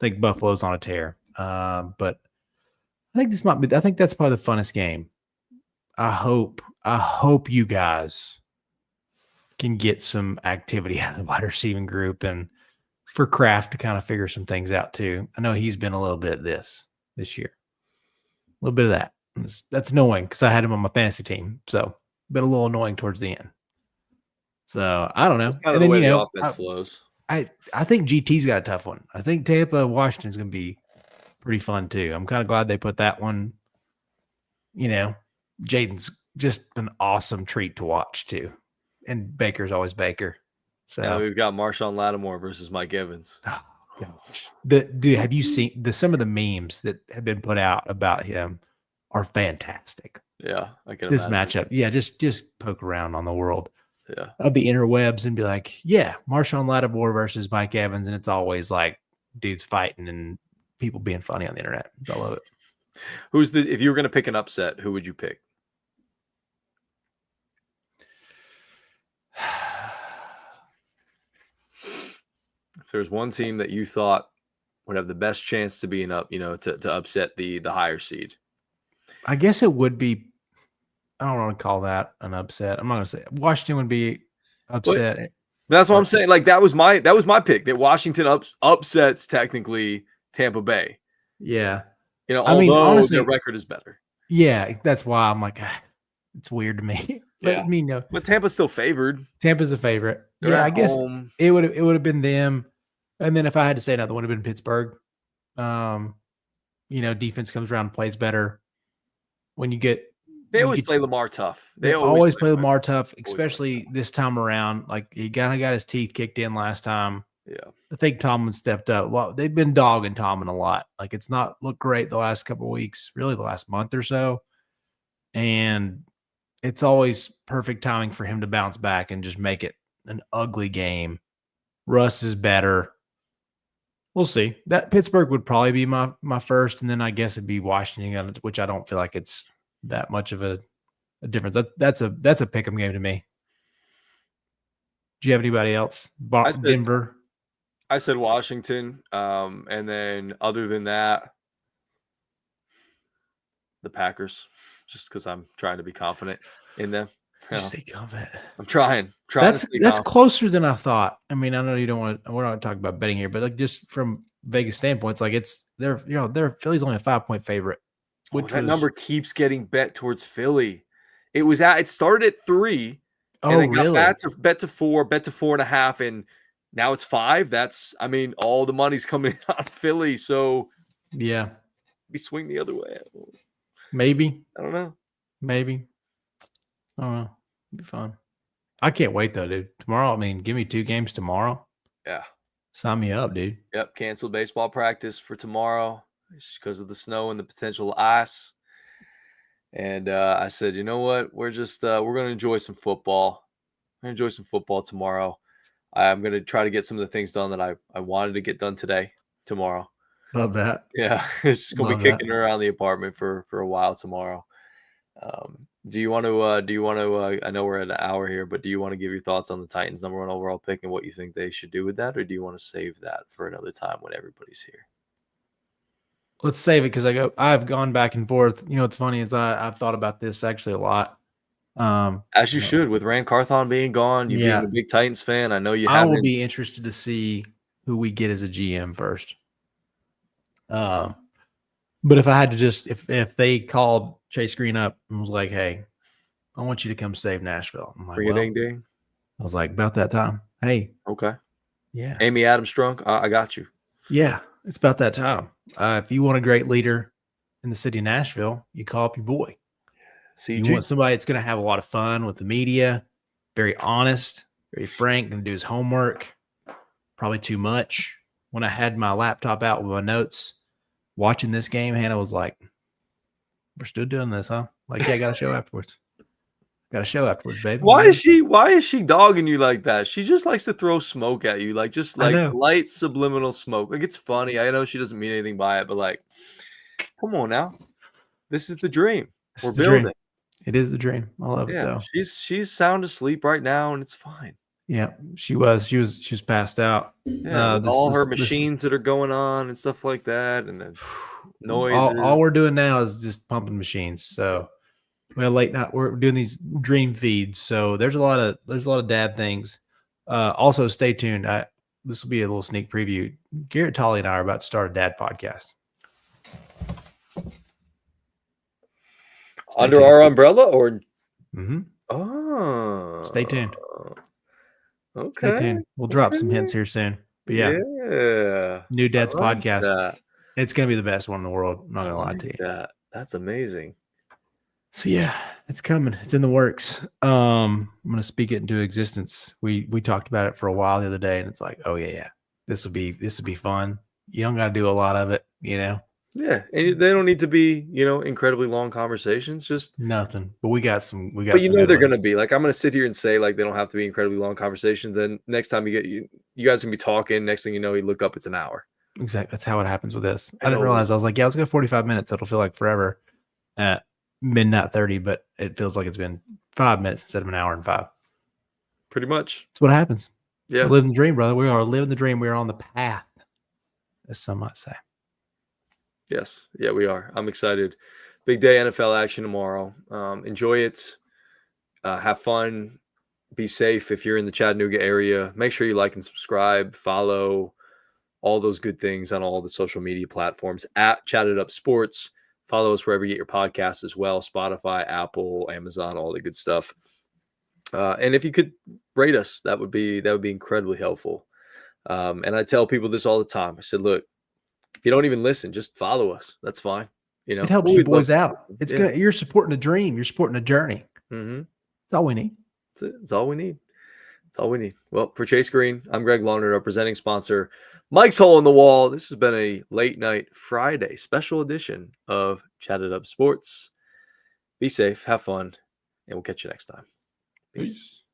think Buffalo's on a tear. But I think that's probably the funnest game. I hope you guys can get some activity out of the wide receiving group and for Kraft to kind of figure some things out too. I know he's been a little bit this year. A little bit of that. That's annoying because I had him on my fantasy team. So been a little annoying towards the end. So I don't know. That's kind of the way the offense flows. I think GT's got a tough one. I think Tampa, Washington's going to be pretty fun too. I'm kind of glad they put that one. Jaden's just an awesome treat to watch too. And Baker's always Baker. So Now we've got Marshawn Lattimore versus Mike Evans. oh, gosh. Dude, have you seen some of the memes that have been put out about him are fantastic. Yeah, I can This imagine. matchup. Yeah, just poke around on the world Yeah. of the interwebs and be like, yeah, Marshawn Lattimore versus Mike Evans. And it's always like dudes fighting and people being funny on the internet. I love it. If you were going to pick an upset, who would you pick? If there's one team that you thought would have the best chance to be to upset the higher seed. I guess it would be. I don't want to call that an upset. I'm not going to say Washington would be upset. That's what I'm saying. Like that was my pick. That Washington upsets technically Tampa Bay. Yeah. I mean, although honestly, their record is better. Yeah, that's why I'm like, it's weird to me. Yeah. But Tampa's still favored. Tampa's a favorite. They're I guess home. it would have been them. And then if I had to say another one, it would have been Pittsburgh. Defense comes around and plays better. When you get They always play Lamar tough. They always play Lamar tough, especially this time around. Like he kind of got his teeth kicked in last time. Yeah. I think Tomlin stepped up. Well, they've been dogging Tomlin a lot. Like it's not looked great the last couple of weeks, really the last month or so. And it's always perfect timing for him to bounce back and just make it an ugly game. Russ is better. We'll see. That Pittsburgh would probably be my first, and then I guess it'd be Washington, which I don't feel like it's that much of a difference. That's a pick'em game to me. Do you have anybody else? Denver. I said Washington, and then other than that, the Packers. Just because I'm trying to be confident in them. Stay confident. I'm trying. That's closer than I thought. I mean, I know you don't want to. We're not talking about betting here, but like just from Vegas standpoints, like they're Philly's only a 5-point favorite. Which that number keeps getting bet towards Philly. It started at 3. Oh, and then really? Got bet to 4, bet to 4.5, and now it's 5. All the money's coming on Philly. So yeah, we swing the other way. Maybe. I don't know. Maybe. I don't know. It'll be fun. I can't wait though, dude. Tomorrow, give me 2 games tomorrow. Yeah. Sign me up, dude. Yep. Canceled baseball practice for tomorrow because of the snow and the potential ice. And I said, you know what? We're just we're going to enjoy some football. I'm going to enjoy some football tomorrow. I'm going to try to get some of the things done that I wanted to get done tomorrow. Love that. Yeah, it's just going to be kicking around the apartment for a while tomorrow. Do you want to? I know we're at an hour here, but do you want to give your thoughts on the Titans' number 1 overall pick and what you think they should do with that, or do you want to save that for another time when everybody's here? Let's save it because I've gone back and forth. What's funny is I've thought about this actually a lot. As you should, with Rand Carthon being gone, being a big Titans fan. I know you. I will be interested to see who we get as a GM first. But if I had to if they called Chase Green up and was like, "Hey, I want you to come save Nashville," I'm like, ding. I was like, about that time. Hey, okay, yeah, Amy Adams drunk. I got you. Yeah, it's about that time. If you want a great leader in the city of Nashville, you call up your boy. CG. You want somebody that's going to have a lot of fun with the media, very honest, very frank, going to do his homework. Probably too much. When I had my laptop out with my notes, watching this game, Hannah was like, "We're still doing this, huh?" Like, yeah, I got a show afterwards. Got a show afterwards, baby. Why is she dogging you like that? She just likes to throw smoke at you, like light subliminal smoke. Like it's funny. I know she doesn't mean anything by it, but like, come on now. This is the dream. We're building. Dream. It is the dream. I love it though. She's sound asleep right now, and it's fine. Yeah, she was passed out. Yeah, all her machines that are going on and stuff like that, and then noise. All we're doing now is just pumping machines. So late night we're doing these dream feeds. So there's a lot of dad things. Also, stay tuned. This will be a little sneak preview. Garrett Tolley and I are about to start a dad podcast. Under our umbrella, or stay tuned. Okay. Stay tuned. We'll drop some hints here soon. But yeah. New Dads podcast. It's gonna be the best one in the world. I'm not gonna lie to you. That's amazing. So yeah, it's coming. It's in the works. I'm gonna speak it into existence. We talked about it for a while the other day, and it's like, oh yeah. This would be fun. You don't gotta do a lot of it, Yeah, and they don't need to be, incredibly long conversations. Just, Nothing. But we got some but good they're ones. gonna be like, I'm gonna sit here and say like they don't have to be incredibly long conversations. Then next time you guys can be talking. Next thing you know, you look up, it's an hour. Exactly. That's how it happens with this. I It didn't always, realize. I was like, yeah, let's go 45 minutes. It'll feel like forever at midnight 30, but it feels like it's been 5 minutes instead of an hour and five. pretty much. That's what happens. Yeah. We're living the dream, brother. We are living the dream. We are on the path, as some might say. Yes. Yeah, we are. I'm excited. Big day NFL action tomorrow. Enjoy it. Have fun. Be safe if you're in the Chattanooga area. Make sure you like and subscribe, follow all those good things on all the social media platforms at Chat It Up Sports. Follow us wherever you get your podcasts as well. Spotify, Apple, Amazon, all the good stuff. And if you could rate us, that would be incredibly helpful. And I tell people this all the time. I said, look, if you don't even listen, just follow us. That's fine. It helps But you we'd love boys to hear out. from It's you. Yeah. gonna. You're supporting a dream. You're supporting a journey. Mm-hmm. That's all we need. That's it. That's all we need. That's all we need. Well, for Chase Green, I'm Greg Larner, our presenting sponsor. Mike's Hole in the Wall. This has been a late night Friday special edition of Chat It Up Sports. Be safe, have fun, and we'll catch you next time. Peace.